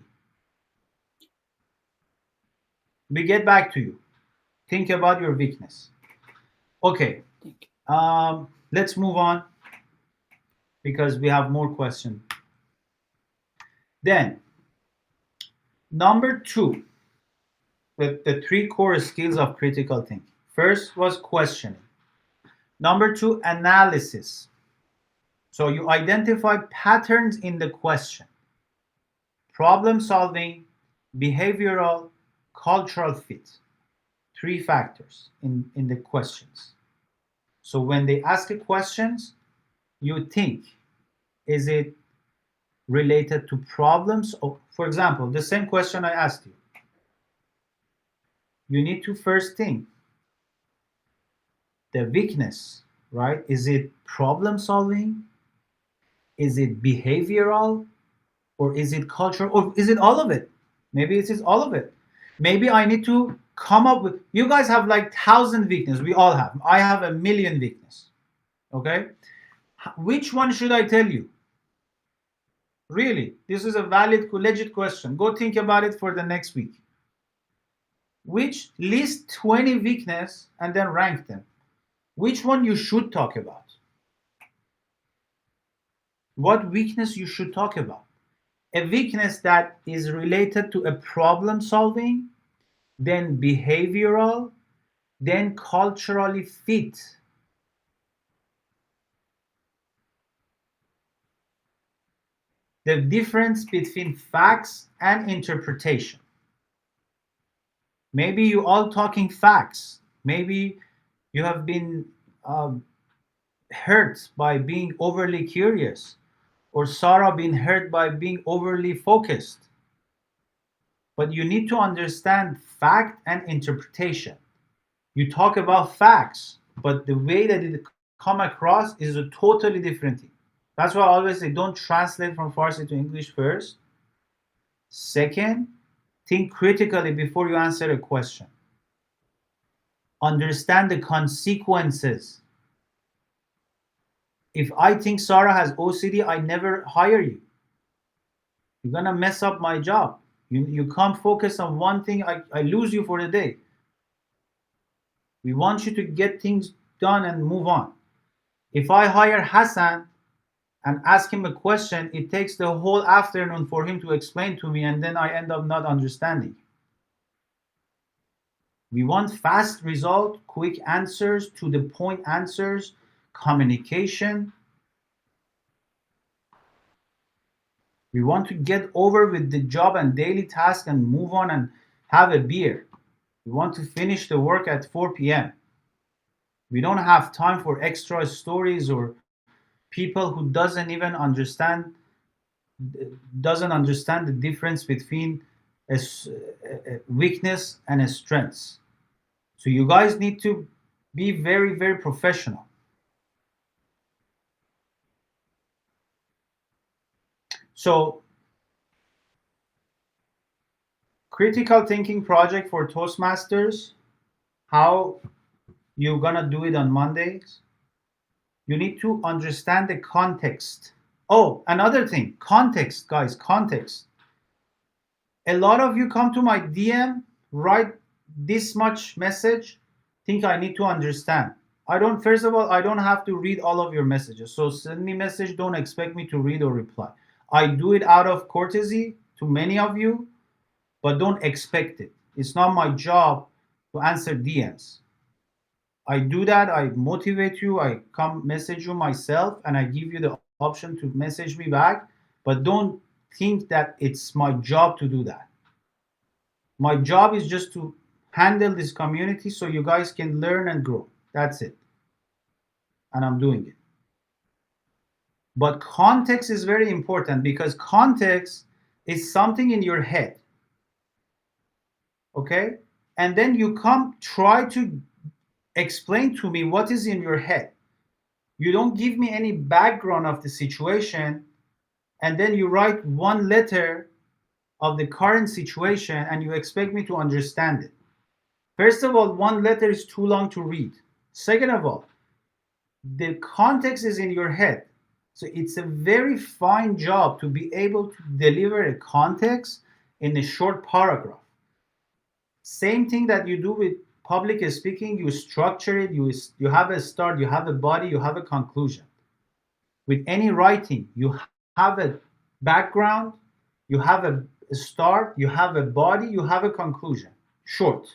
Speaker 1: We get back to you. Think about your weakness. Okay,
Speaker 2: Thank you.
Speaker 1: let's move on because we have more questions. Then, number two, the three core skills of critical thinking. First was questioning. Number two, analysis. So you identify patterns in the question, problem solving, behavioral, cultural fit. three factors in the questions. So when they ask a questions, you think, is it related to problems? Or, for example, the same question I asked you. You need to first think the weakness, right? Is it problem solving? Is it behavioral? Or is it cultural? Or is it all of it? Maybe it is all of it. Maybe I need to come up with, you guys have like 1,000 weakness. We all have. I have a million weakness. Okay? Which one should I tell you? Really, this is a valid, legit question. Go think about it for the next week. Which list 20 weakness and then rank them. Which one you should talk about? What weakness you should talk about? A weakness that is related to a problem solving, then behavioral, then culturally fit. The difference between facts and interpretation. Maybe you all talking facts. Maybe you have been hurt by being overly curious, or Sarah been hurt by being overly focused. But you need to understand fact and interpretation. You talk about facts, but the way that it come across is a totally different thing. That's why I always say don't translate from Farsi to English first. Second, think critically before you answer a question. Understand the consequences. If I think Sarah has OCD, I never hire you. You're gonna mess up my job. You can't focus on one thing, I lose you for the day. We want you to get things done and move on. If I hire Hassan and ask him a question, it takes the whole afternoon for him to explain to me, and then I end up not understanding. We want fast result, quick answers, to the point answers, communication. We want to get over with the job and daily task and move on and have a beer. We want to finish the work at 4 p.m. We don't have time for extra stories or people who doesn't understand the difference between a weakness and a strength. So you guys need to be very, very professional. So critical thinking project for Toastmasters, how you're gonna do it on Mondays. You need to understand the context. Oh, another thing, context, guys, context. A lot of you come to my DM, write this much message, think I need to understand. First of all, I don't have to read all of your messages. So send me message, don't expect me to read or reply. I do it out of courtesy to many of you, but don't expect it. It's not my job to answer DMs. I do that, I motivate you, I come message you myself, and I give you the option to message me back, but don't think that it's my job to do that. My job is just to handle this community so you guys can learn and grow. That's it. And I'm doing it. But context is very important, because context is something in your head. Okay? And then you come try to explain to me what is in your head. You don't give me any background of the situation, and then you write one letter of the current situation and you expect me to understand it. First of all, one letter is too long to read. Second of all, the context is in your head. So it's a very fine job to be able to deliver a context in a short paragraph. Same thing that you do with public speaking, you structure it, you have a start, you have a body, you have a conclusion. With any writing, you have a background, you have a start, you have a body, you have a conclusion. Short.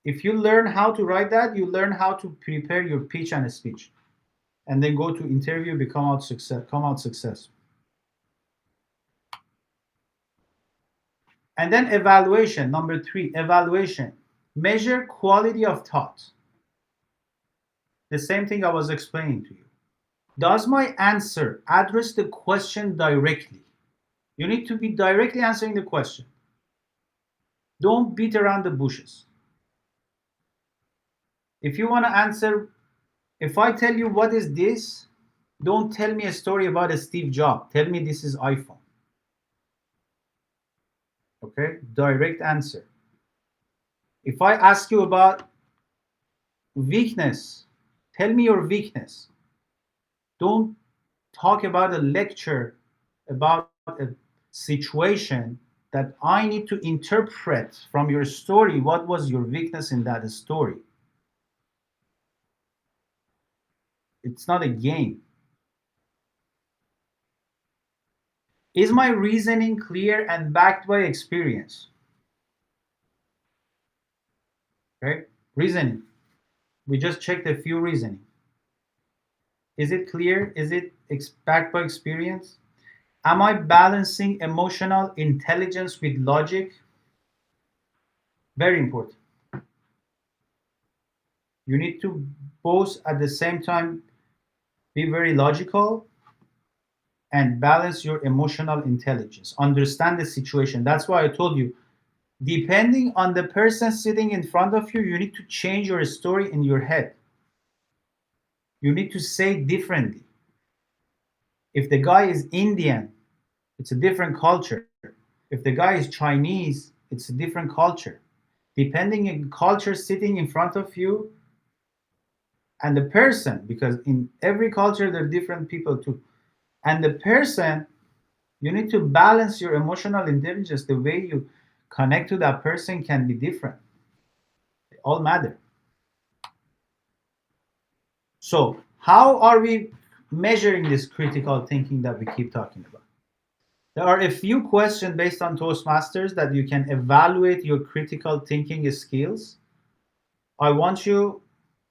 Speaker 1: If you learn how to write that, you learn how to prepare your pitch and a speech, and then go to interview, come out successful. And then evaluation, number 3, evaluation. Measure quality of thought. The same thing I was explaining to you. Does my answer address the question directly? You need to be directly answering the question. Don't beat around the bushes. If you want to answer, if I tell you what is this, don't tell me a story about a Steve Jobs. Tell me this is iPhone. Okay? Direct answer. If I ask you about weakness, tell me your weakness. Don't talk about a lecture about a situation that I need to interpret from your story what was your weakness in that story. It's not a game. Is my reasoning clear and backed by experience? Okay? Reasoning. We just checked a few reasoning. Is it clear? Is it backed by experience? Am I balancing emotional intelligence with logic? Very important. You need to both at the same time be very logical and balance your emotional intelligence. Understand the situation. That's why I told you, depending on the person sitting in front of you, you need to change your story in your head. You need to say differently. If the guy is Indian, it's a different culture. If the guy is Chinese, it's a different culture. Depending on culture sitting in front of you and the person, because in every culture there are different people too. And the person, you need to balance your emotional intelligence. The way you connect to that person can be different. They all matter. So, how are we measuring this critical thinking that we keep talking about? There are a few questions based on Toastmasters that you can evaluate your critical thinking skills. I want you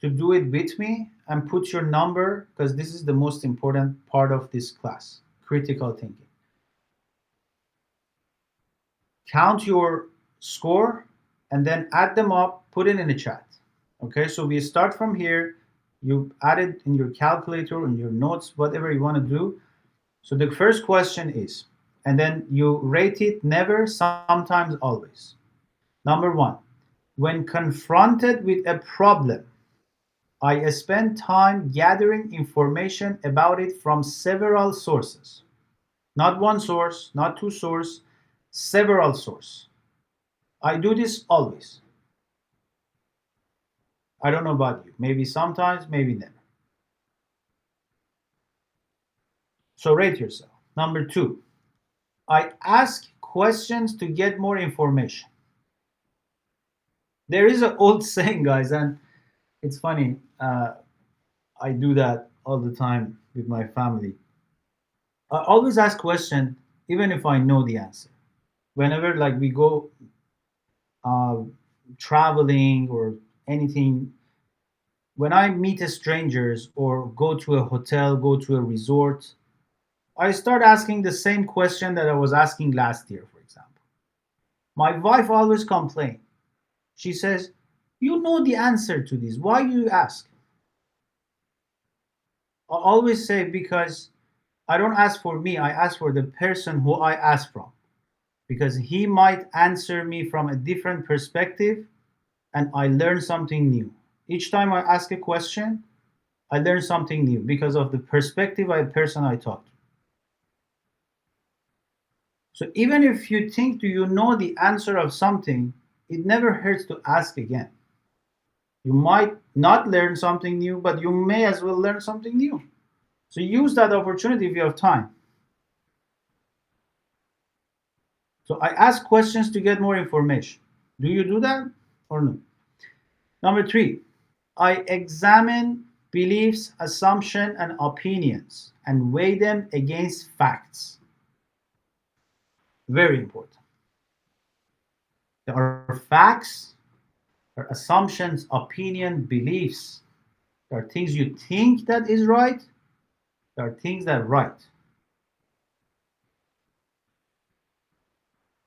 Speaker 1: to do it with me and put your number because this is the most important part of this class, critical thinking. Count your score and then add them up, put it in the chat. Okay, so we start from here. You add it in your calculator, in your notes, whatever you want to do. So the first question is, and then you rate it never, sometimes, always. Number one, when confronted with a problem, I spend time gathering information about it from several sources. Not one source, not two sources, several sources. I do this always. I don't know about you. Maybe sometimes, maybe never. So rate yourself. Number two, I ask questions to get more information. There is an old saying, guys, and it's funny. I do that all the time with my family. I always ask questions, even if I know the answer. Whenever like we go uh, traveling or anything, when I meet strangers or go to a hotel, go to a resort, I start asking the same question that I was asking last year, for example. My wife always complains. She says, "You know the answer to this. Why you ask?" I always say, because I don't ask for me, I ask for the person who I ask from. Because he might answer me from a different perspective and I learn something new. Each time I ask a question, I learn something new because of the perspective of the person I talk to. So even if you think you know the answer of something, it never hurts to ask again. You might not learn something new, but you may as well learn something new. So use that opportunity if you have time. So I ask questions to get more information. Do you do that or no? Number three, I examine beliefs, assumptions, and opinions and weigh them against facts. Very important. There are facts, there are assumptions, opinion, beliefs. There are things you think that is right. There are things that are right.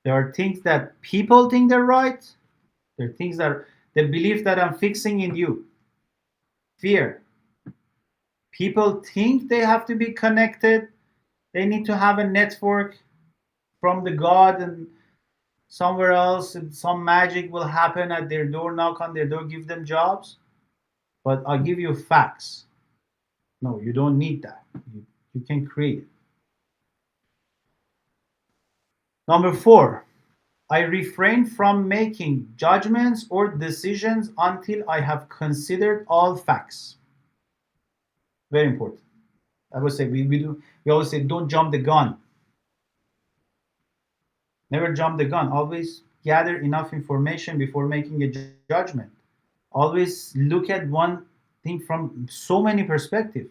Speaker 1: There are things that people think they're right. There are things that The belief that I'm fixing in you. Fear. People think they have to be connected. They need to have a network from the God and somewhere else, and some magic will happen at their door, knock on their door, give them jobs. But I'll give you facts. No, you don't need that. You can create it. Number four, I refrain from making judgments or decisions until I have considered all facts. Very important. I would say we always say don't jump the gun. Never jump the gun. Always gather enough information before making a judgment. Always look at one thing from so many perspectives.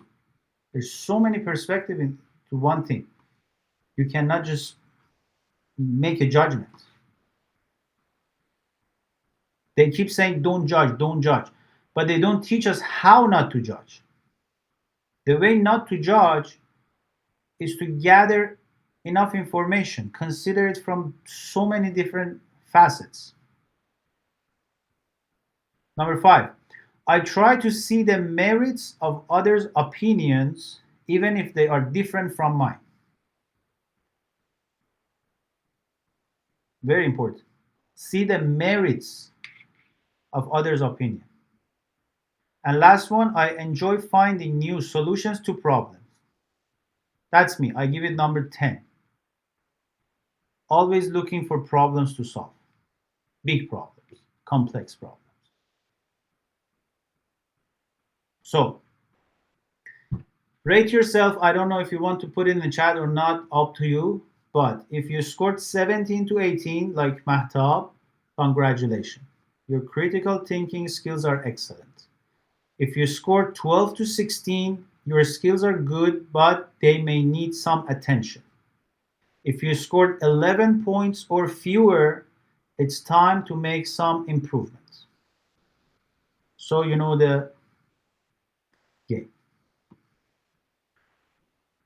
Speaker 1: There's so many perspectives to one thing. You cannot just make a judgment. They keep saying don't judge, don't judge, but they don't teach us how not to judge. The way not to judge is to gather enough information, consider it from so many different facets. Number five, I try to see the merits of others' opinions, even if they are different from mine. Very important. See the merits of others' opinion. And last one, I enjoy finding new solutions to problems. That's me. I give it number 10. Always looking for problems to solve. Big problems, complex problems. So, rate yourself. I don't know if you want to put it in the chat or not, up to you. But if you scored 17 to 18, like Mahtab, congratulations. Your critical thinking skills are excellent. If you scored 12 to 16, your skills are good, but they may need some attention. If you scored 11 points or fewer, it's time to make some improvements. So you know the game.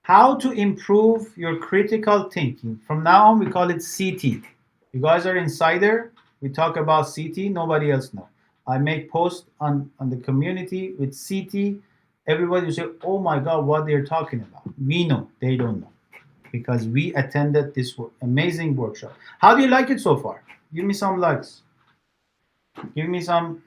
Speaker 1: How to improve your critical thinking. From now on, we call it CT. You guys are insider. We talk about CT. Nobody else know. I make posts on the community with CT. Everybody will say, oh my God, what they're talking about. We know. They don't know. Because we attended this amazing workshop. How do you like it so far? Give me some likes. Give me some.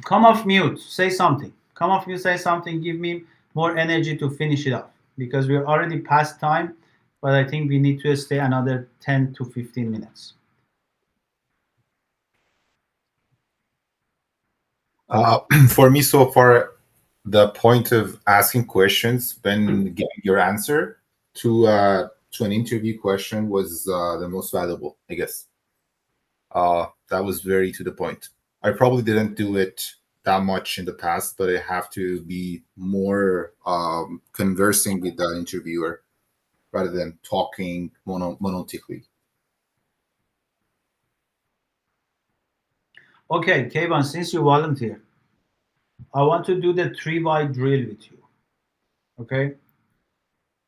Speaker 1: Come off mute. Say something. Come off mute. Say something. Give me more energy to finish it up. Because we're already past time. But I think we need to stay another 10 to 15 minutes.
Speaker 5: For me, so far, the point of asking questions, then giving your answer to an interview question was the most valuable, I guess. That was very to the point. I probably didn't do it that much in the past, but I have to be more conversing with the interviewer rather than talking monotically.
Speaker 1: Okay, Kevin, since you volunteer, I want to do the 3 why drill with you. Okay?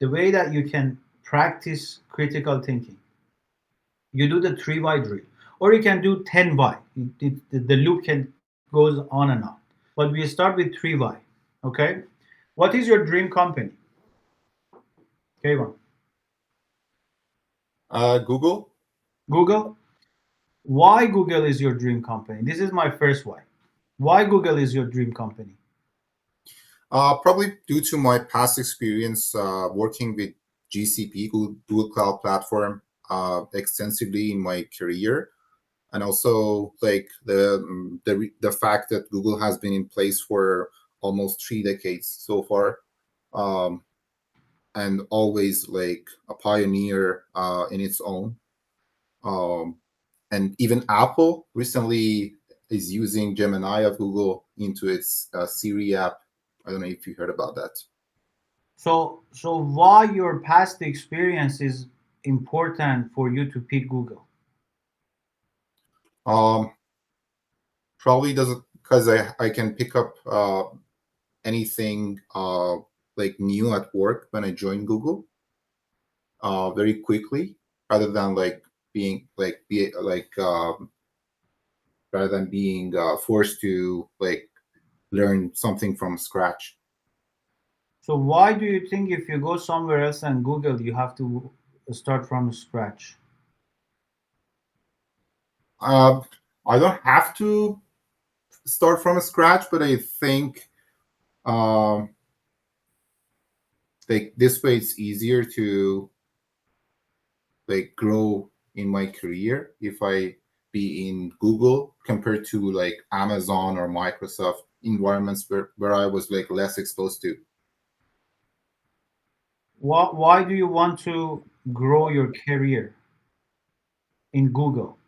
Speaker 1: The way that you can practice critical thinking. You do the 3 why drill. Or you can do 10 why. The loop can goes on and on. But we start with 3 why. Okay? What is your dream company? Kevin.
Speaker 5: Google?
Speaker 1: Google? Why Google is your dream company? This is my first why. Why Google is your dream company?
Speaker 5: Probably due to my past experience working with GCP, Google Cloud Platform, extensively in my career, and also like the fact that Google has been in place for almost 3 decades so far, and always like a pioneer in its own. And even Apple recently is using Gemini of Google into its Siri app. I don't know if you heard about that.
Speaker 1: So why your past experience is important for you to pick Google?
Speaker 5: Um, Probably doesn't, because I can pick up anything like new at work when I join Google very quickly, rather than like being like be like rather than being forced to like learn something from scratch.
Speaker 1: So why do you think if you go somewhere else and Google, you have to start from scratch?
Speaker 5: Uh, I don't have to start from scratch, but I think um, like this way it's easier to like grow in my career if I be in Google compared to like Amazon or Microsoft environments where I was like less exposed to.
Speaker 1: Why do you want to grow your career in Google?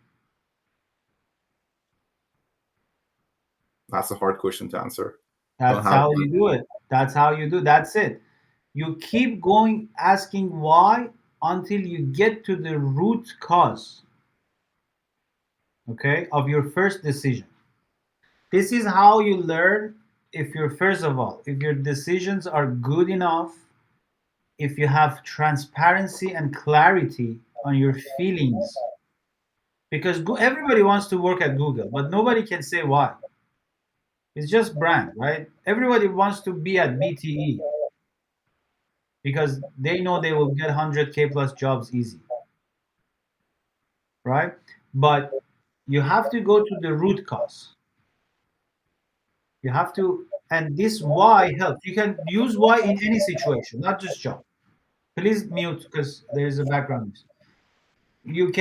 Speaker 5: That's a hard question to answer. I don't
Speaker 1: That's
Speaker 5: have
Speaker 1: how
Speaker 5: one.
Speaker 1: you do it. That's how you do. That's it. You keep going asking why until you get to the root cause, okay, of your first decision. This is how you learn if you're, first of all, if your decisions are good enough, if you have transparency and clarity on your feelings. Because everybody wants to work at Google, but nobody can say why. It's just brand, right? Everybody wants to be at BTE because they know they will get 100K plus jobs easy, right? But you have to go to the root cause. You have to, and this why helps. You can use why in any situation, not just job. Please mute because there is a background noise. You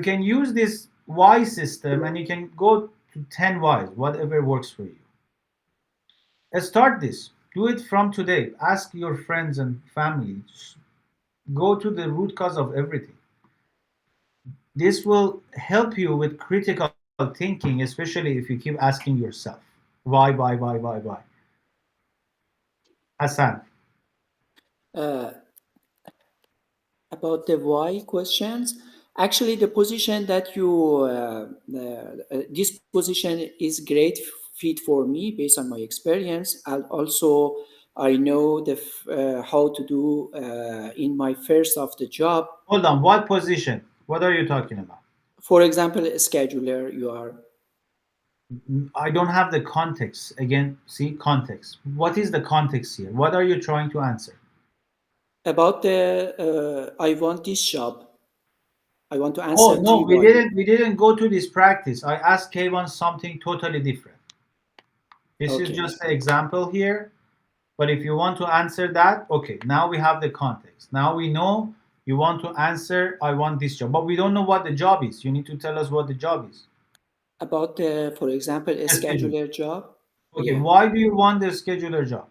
Speaker 1: can use this why system and you can go to 10 whys, whatever works for you. Start this. Do it from today. Ask your friends and family. Go to the root cause of everything. This will help you with critical thinking, especially if you keep asking yourself, why? Hassan,
Speaker 2: Uh, about the why questions, actually, the position that this position is great fit for me based on my experience, and also I know how to do in my first of the job.
Speaker 1: hold on. What position? What are you talking about?
Speaker 2: For example, a scheduler, you are
Speaker 1: I don't have the context. Again, see context. What is the context here? What are you trying to answer?
Speaker 2: about the I want this job. I want to
Speaker 1: Oh
Speaker 2: answer
Speaker 1: no,
Speaker 2: three why.
Speaker 1: we didn't go to this practice. I asked K1 something totally different. This is
Speaker 2: Okay.
Speaker 1: just an example here. But if you want to answer that, okay, now we have the context. Now we know you want to answer, I want this job. But we don't know what the job is. You need to tell us what the job is.
Speaker 2: About the, for example, a
Speaker 1: The schedule.
Speaker 2: scheduler job.
Speaker 1: Okay,
Speaker 2: Yeah.
Speaker 1: why do you want the scheduler job?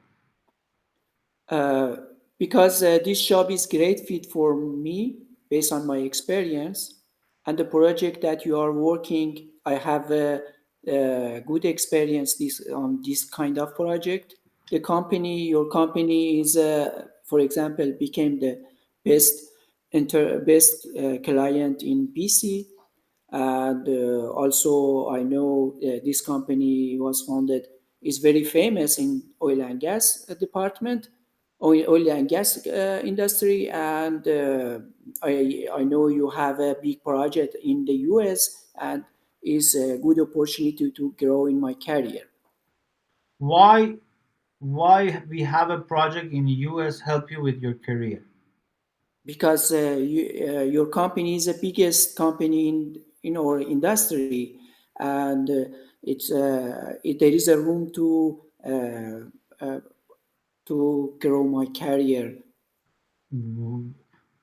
Speaker 2: Uh, because this job is great fit for me based on my experience and the project that you are working. I have a good experience this on this kind of project. The company, your company is, for example, became the best best client in BC, and also I know this company was founded is very famous in oil and gas department, oil and gas industry, and I know you have a big project in the US and is a good opportunity to grow in my career.
Speaker 1: Why we have a project in the US help you with your career?
Speaker 2: Because your company is the biggest company in our industry, and there is a room uh, to grow my career.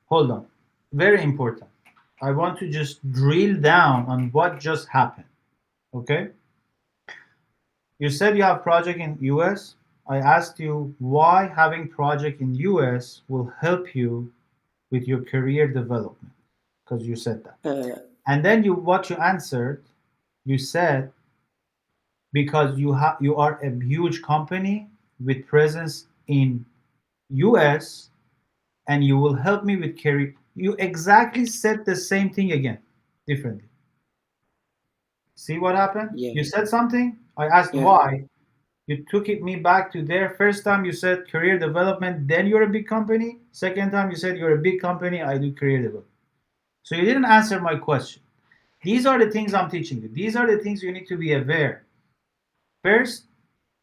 Speaker 1: Hold on. Very important. I want to just drill down on what just happened. Okay? You said you have project in US. I asked you why having project in US will help you with your career development because you said that.
Speaker 2: Uh,
Speaker 1: And then you answered, you said because you are a huge company with presence in US and you will help me with career. You exactly said the same thing again, differently. See what happened?
Speaker 2: yeah,
Speaker 1: You said something, I asked
Speaker 2: yeah.
Speaker 1: why. You took me back to there. First time you said career development, then you're a big company. Second time you said you're a big company, I do career development. So you didn't answer my question. These are the things I'm teaching you. These are the things you need to be aware. First,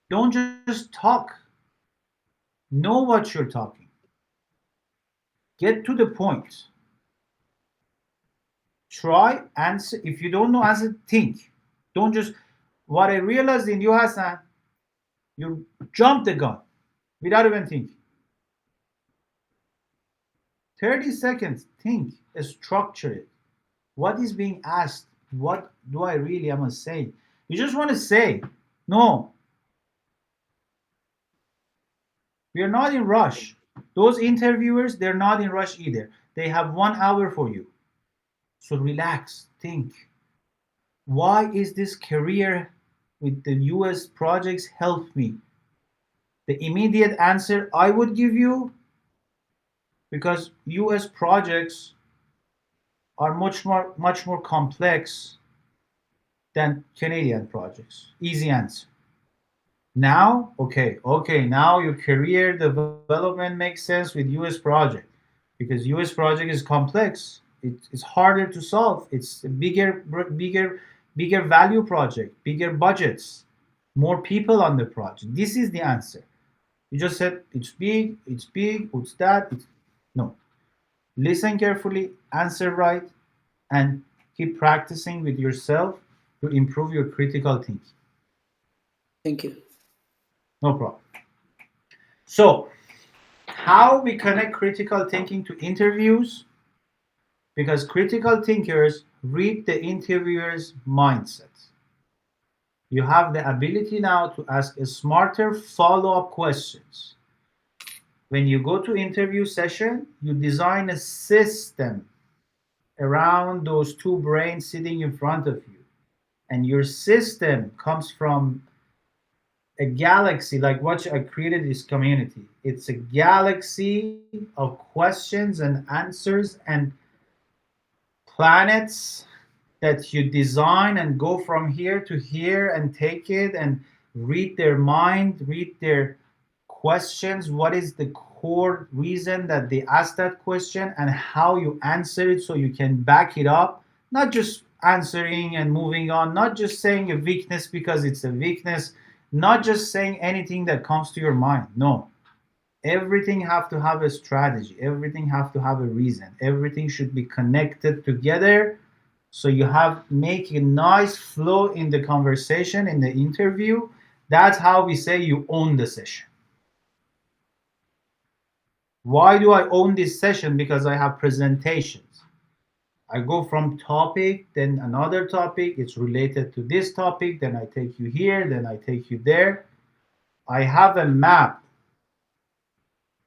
Speaker 1: don't just talk. Know what you're talking. Get to the point. Try answer. If you don't know answer, think. Don't just. What I realized in you, Hassan, you jump the gun without even thinking. 30 seconds. Think. Structure it. What is being asked? What do I really am saying? You just want to say, no, we are not in rush. Those interviewers, they're not in rush either. They have 1 hour for you. So relax, think. Why is this career with the US projects help me? The immediate answer I would give you, because US projects are much more complex than Canadian projects. Easy answer. Now, okay, now your career development makes sense with US project, because US project is complex. It's harder to solve. It's a bigger value project, bigger budgets, more people on the project. This is the answer. You just said it's big, it's that. No. Listen carefully, answer right, and keep practicing with yourself to improve your critical thinking.
Speaker 2: Thank you.
Speaker 1: No problem. So, how we connect critical thinking to interviews? Because critical thinkers read the interviewer's mindset. You have the ability now to ask a smarter follow-up questions. When you go to interview session, you design a system around those two brains sitting in front of you. And your system comes from a galaxy, like what I created this community. It's a galaxy of questions and answers and planets that you design and go from here to here and take it and read their mind, read their questions. What is the core reason that they ask that question, and how you answer it so you can back it up, not just answering and moving on, not just saying a weakness because it's a weakness, not just saying anything that comes to your mind. No, everything have to have a strategy, everything have to have a reason, everything should be connected together, so you have make a nice flow in the conversation, in the interview. That's how we say you own the session. Why do I own this session? Because I have presentations. I go from topic, then another topic, it's related to this topic, then I take you here, then I take you there. I have a map.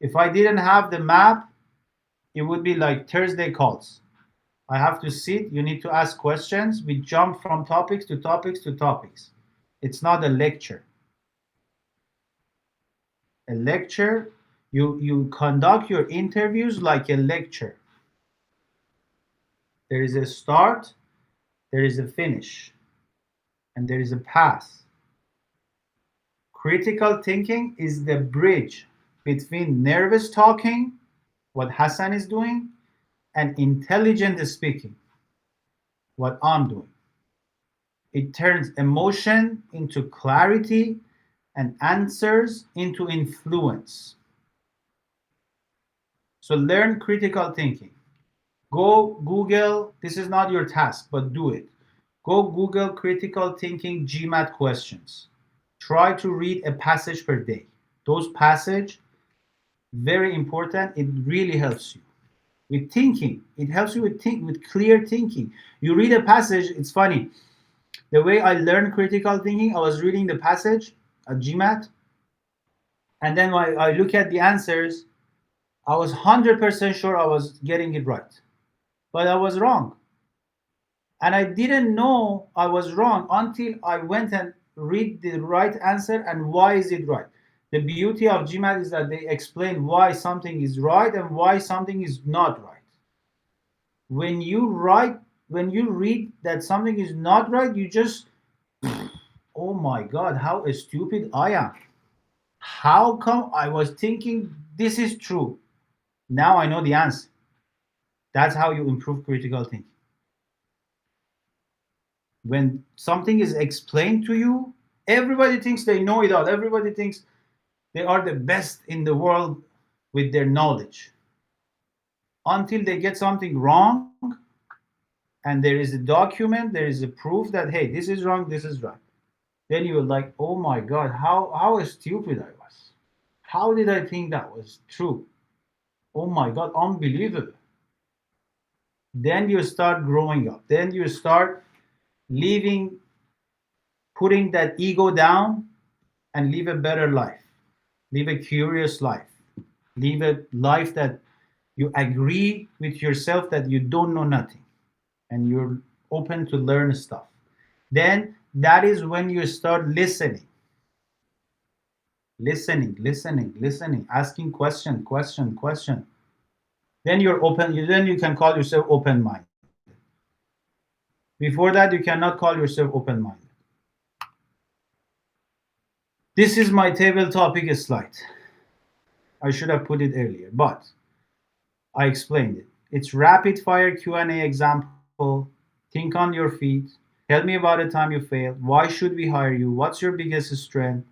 Speaker 1: If I didn't have the map, it would be like Thursday calls. I have to sit, you need to ask questions. We jump from topics to topics to topics. It's not a lecture. A lecture, you conduct your interviews like a lecture. There is a start, there is a finish, and there is a path. Critical thinking is the bridge between nervous talking, what Hassan is doing, and intelligent speaking, what I'm doing. It turns emotion into clarity and answers into influence. So learn critical thinking. Go Google, this is not your task, but do it. Go Google critical thinking GMAT questions. Try to read a passage per day. Those passage, very important. It really helps you with thinking. It helps you with clear thinking. You read a passage. It's funny. The way I learned critical thinking, I was reading the passage at GMAT, and then when I look at the answers, I was 100% sure I was getting it right, but I was wrong. And I didn't know I was wrong until I went and read the right answer and why is it right. The beauty of GMAT is that they explain why something is right and why something is not right. When you write, when you read that something is not right, you just, oh my God, how stupid I am. How come I was thinking this is true? Now I know the answer. That's how you improve critical thinking. When something is explained to you, everybody thinks they know it all. Everybody thinks they are the best in the world with their knowledge until they get something wrong and there is a document, there is a proof that, hey, this is wrong, this is right. Then you're like, oh my God, how stupid I was. How did I think that was true? Oh my God, unbelievable. Then you start growing up. Then you start leaving, putting that ego down and live a better life. Live a curious life. Live a life that you agree with yourself that you don't know nothing and you're open to learn stuff. Then that is when you start listening, asking question. Then you're open. Then you can call yourself open-minded. Before that, you cannot call yourself open-minded. This is my table topic slide. I should have put it earlier, but I explained it. It's rapid fire Q&A example. Think on your feet. Tell me about a time you failed. Why should we hire you? What's your biggest strength?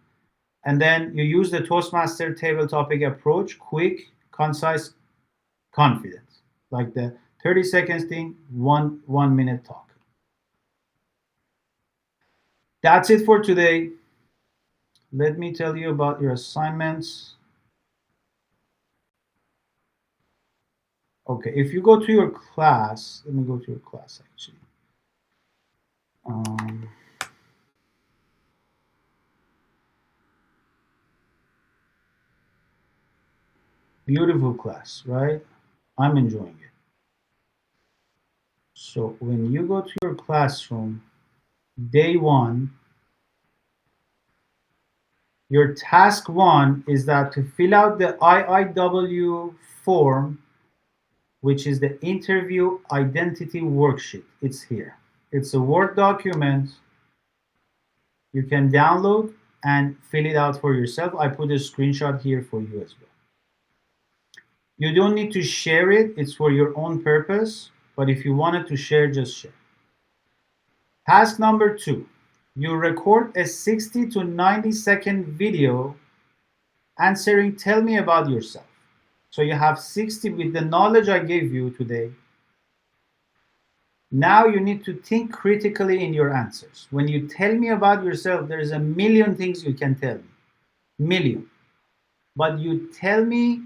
Speaker 1: And then you use the Toastmaster table topic approach, quick, concise, confident. Like the 30 seconds thing, 1 minute talk. That's it for today. Let me tell you about your assignments. Okay, if you go to your class, let me go to your class actually. Um, Beautiful class, right? I'm enjoying it. So when you go to your classroom, day one, your task one is that to fill out the IIW form, which is the interview identity worksheet. It's here. It's a Word document. You can download and fill it out for yourself. I put a screenshot here for you as well. You don't need to share it. It's for your own purpose. But if you wanted to share, just share. Task number 2. You record a 60 to 90-second video answering, tell me about yourself. So you have 60 with the knowledge I gave you today. Now you need to think critically in your answers. When you tell me about yourself, there's a million things you can tell me. Million. But you tell me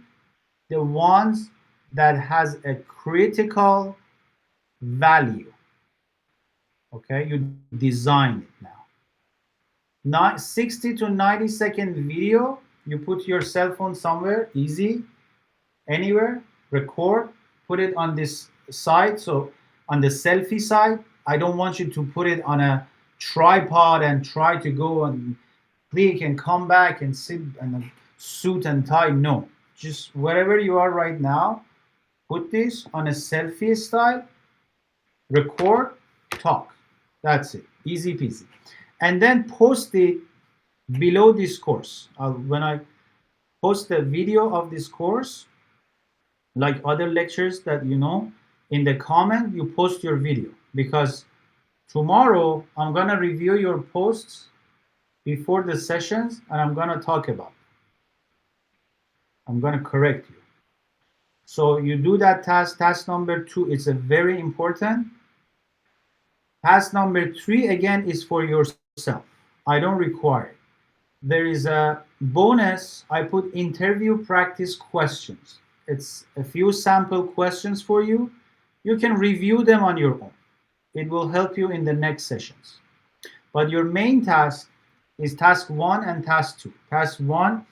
Speaker 1: the ones that has a critical value. Okay, you design it now. Not 60 to 90-second video, you put your cell phone somewhere, easy, anywhere, record, put it on this side. So on the selfie side, I don't want you to put it on a tripod and try to go and click and come back and sit in a suit and tie. No, just wherever you are right now, put this on a selfie style, record, talk. That's it, easy peasy. And then post it below this course. When I post the video of this course, like other lectures that you know, in the comment you post your video, because tomorrow I'm gonna review your posts before the sessions and I'm gonna talk about it. I'm gonna correct you. So you do that task. Task number 2 is a very important. Task number 3 again is for yourself. I don't require it. There is a bonus. I put interview practice questions. It's a few sample questions for you. You can review them on your own. It will help you in the next sessions. But your main task is task 1 and task 2. Task 1,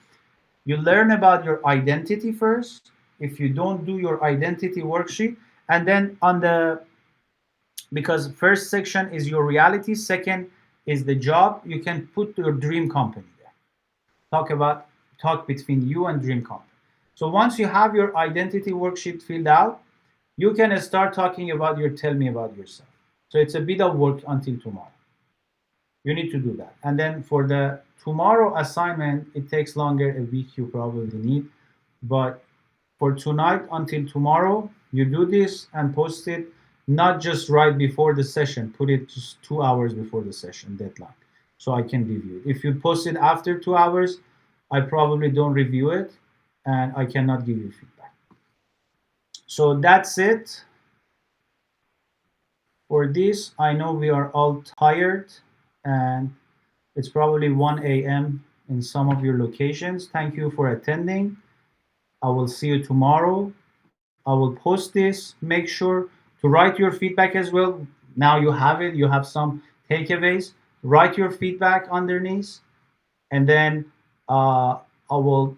Speaker 1: you learn about your identity first. If you don't do your identity worksheet, and then on the, because first section is your reality, second is the job, you can put your dream company there. Talk between you and dream company. So once you have your identity worksheet filled out, you can start talking about your tell me about yourself. So it's a bit of work until tomorrow. You need to do that. And then for the tomorrow assignment, it takes longer, a week you probably need, but for tonight until tomorrow. You do this and post it not just right before the session. Put it just 2 hours before the session deadline, so I can review it. If you post it after 2 hours, I probably don't review it, and I cannot give you feedback. So that's it for this. I know we are all tired, and it's probably 1 a.m. in some of your locations. Thank you for attending. I will see you tomorrow. I will post this. Make sure to write your feedback as well. Now you have it, you have some takeaways. Write your feedback underneath, and then I will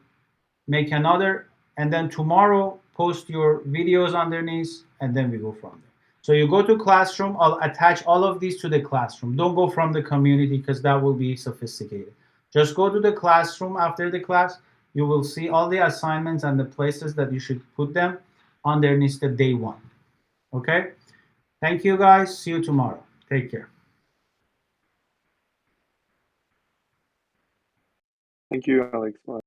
Speaker 1: make another. And then tomorrow, post your videos underneath, and then we go from there. So you go to Classroom. I'll attach all of these to the Classroom. Don't go from the community because that will be sophisticated. Just go to the Classroom after the class. You will see all the assignments and the places that you should put them underneath the day one. Okay? Thank you guys. See you tomorrow. Take care.
Speaker 8: Thank you, Alex. Bye.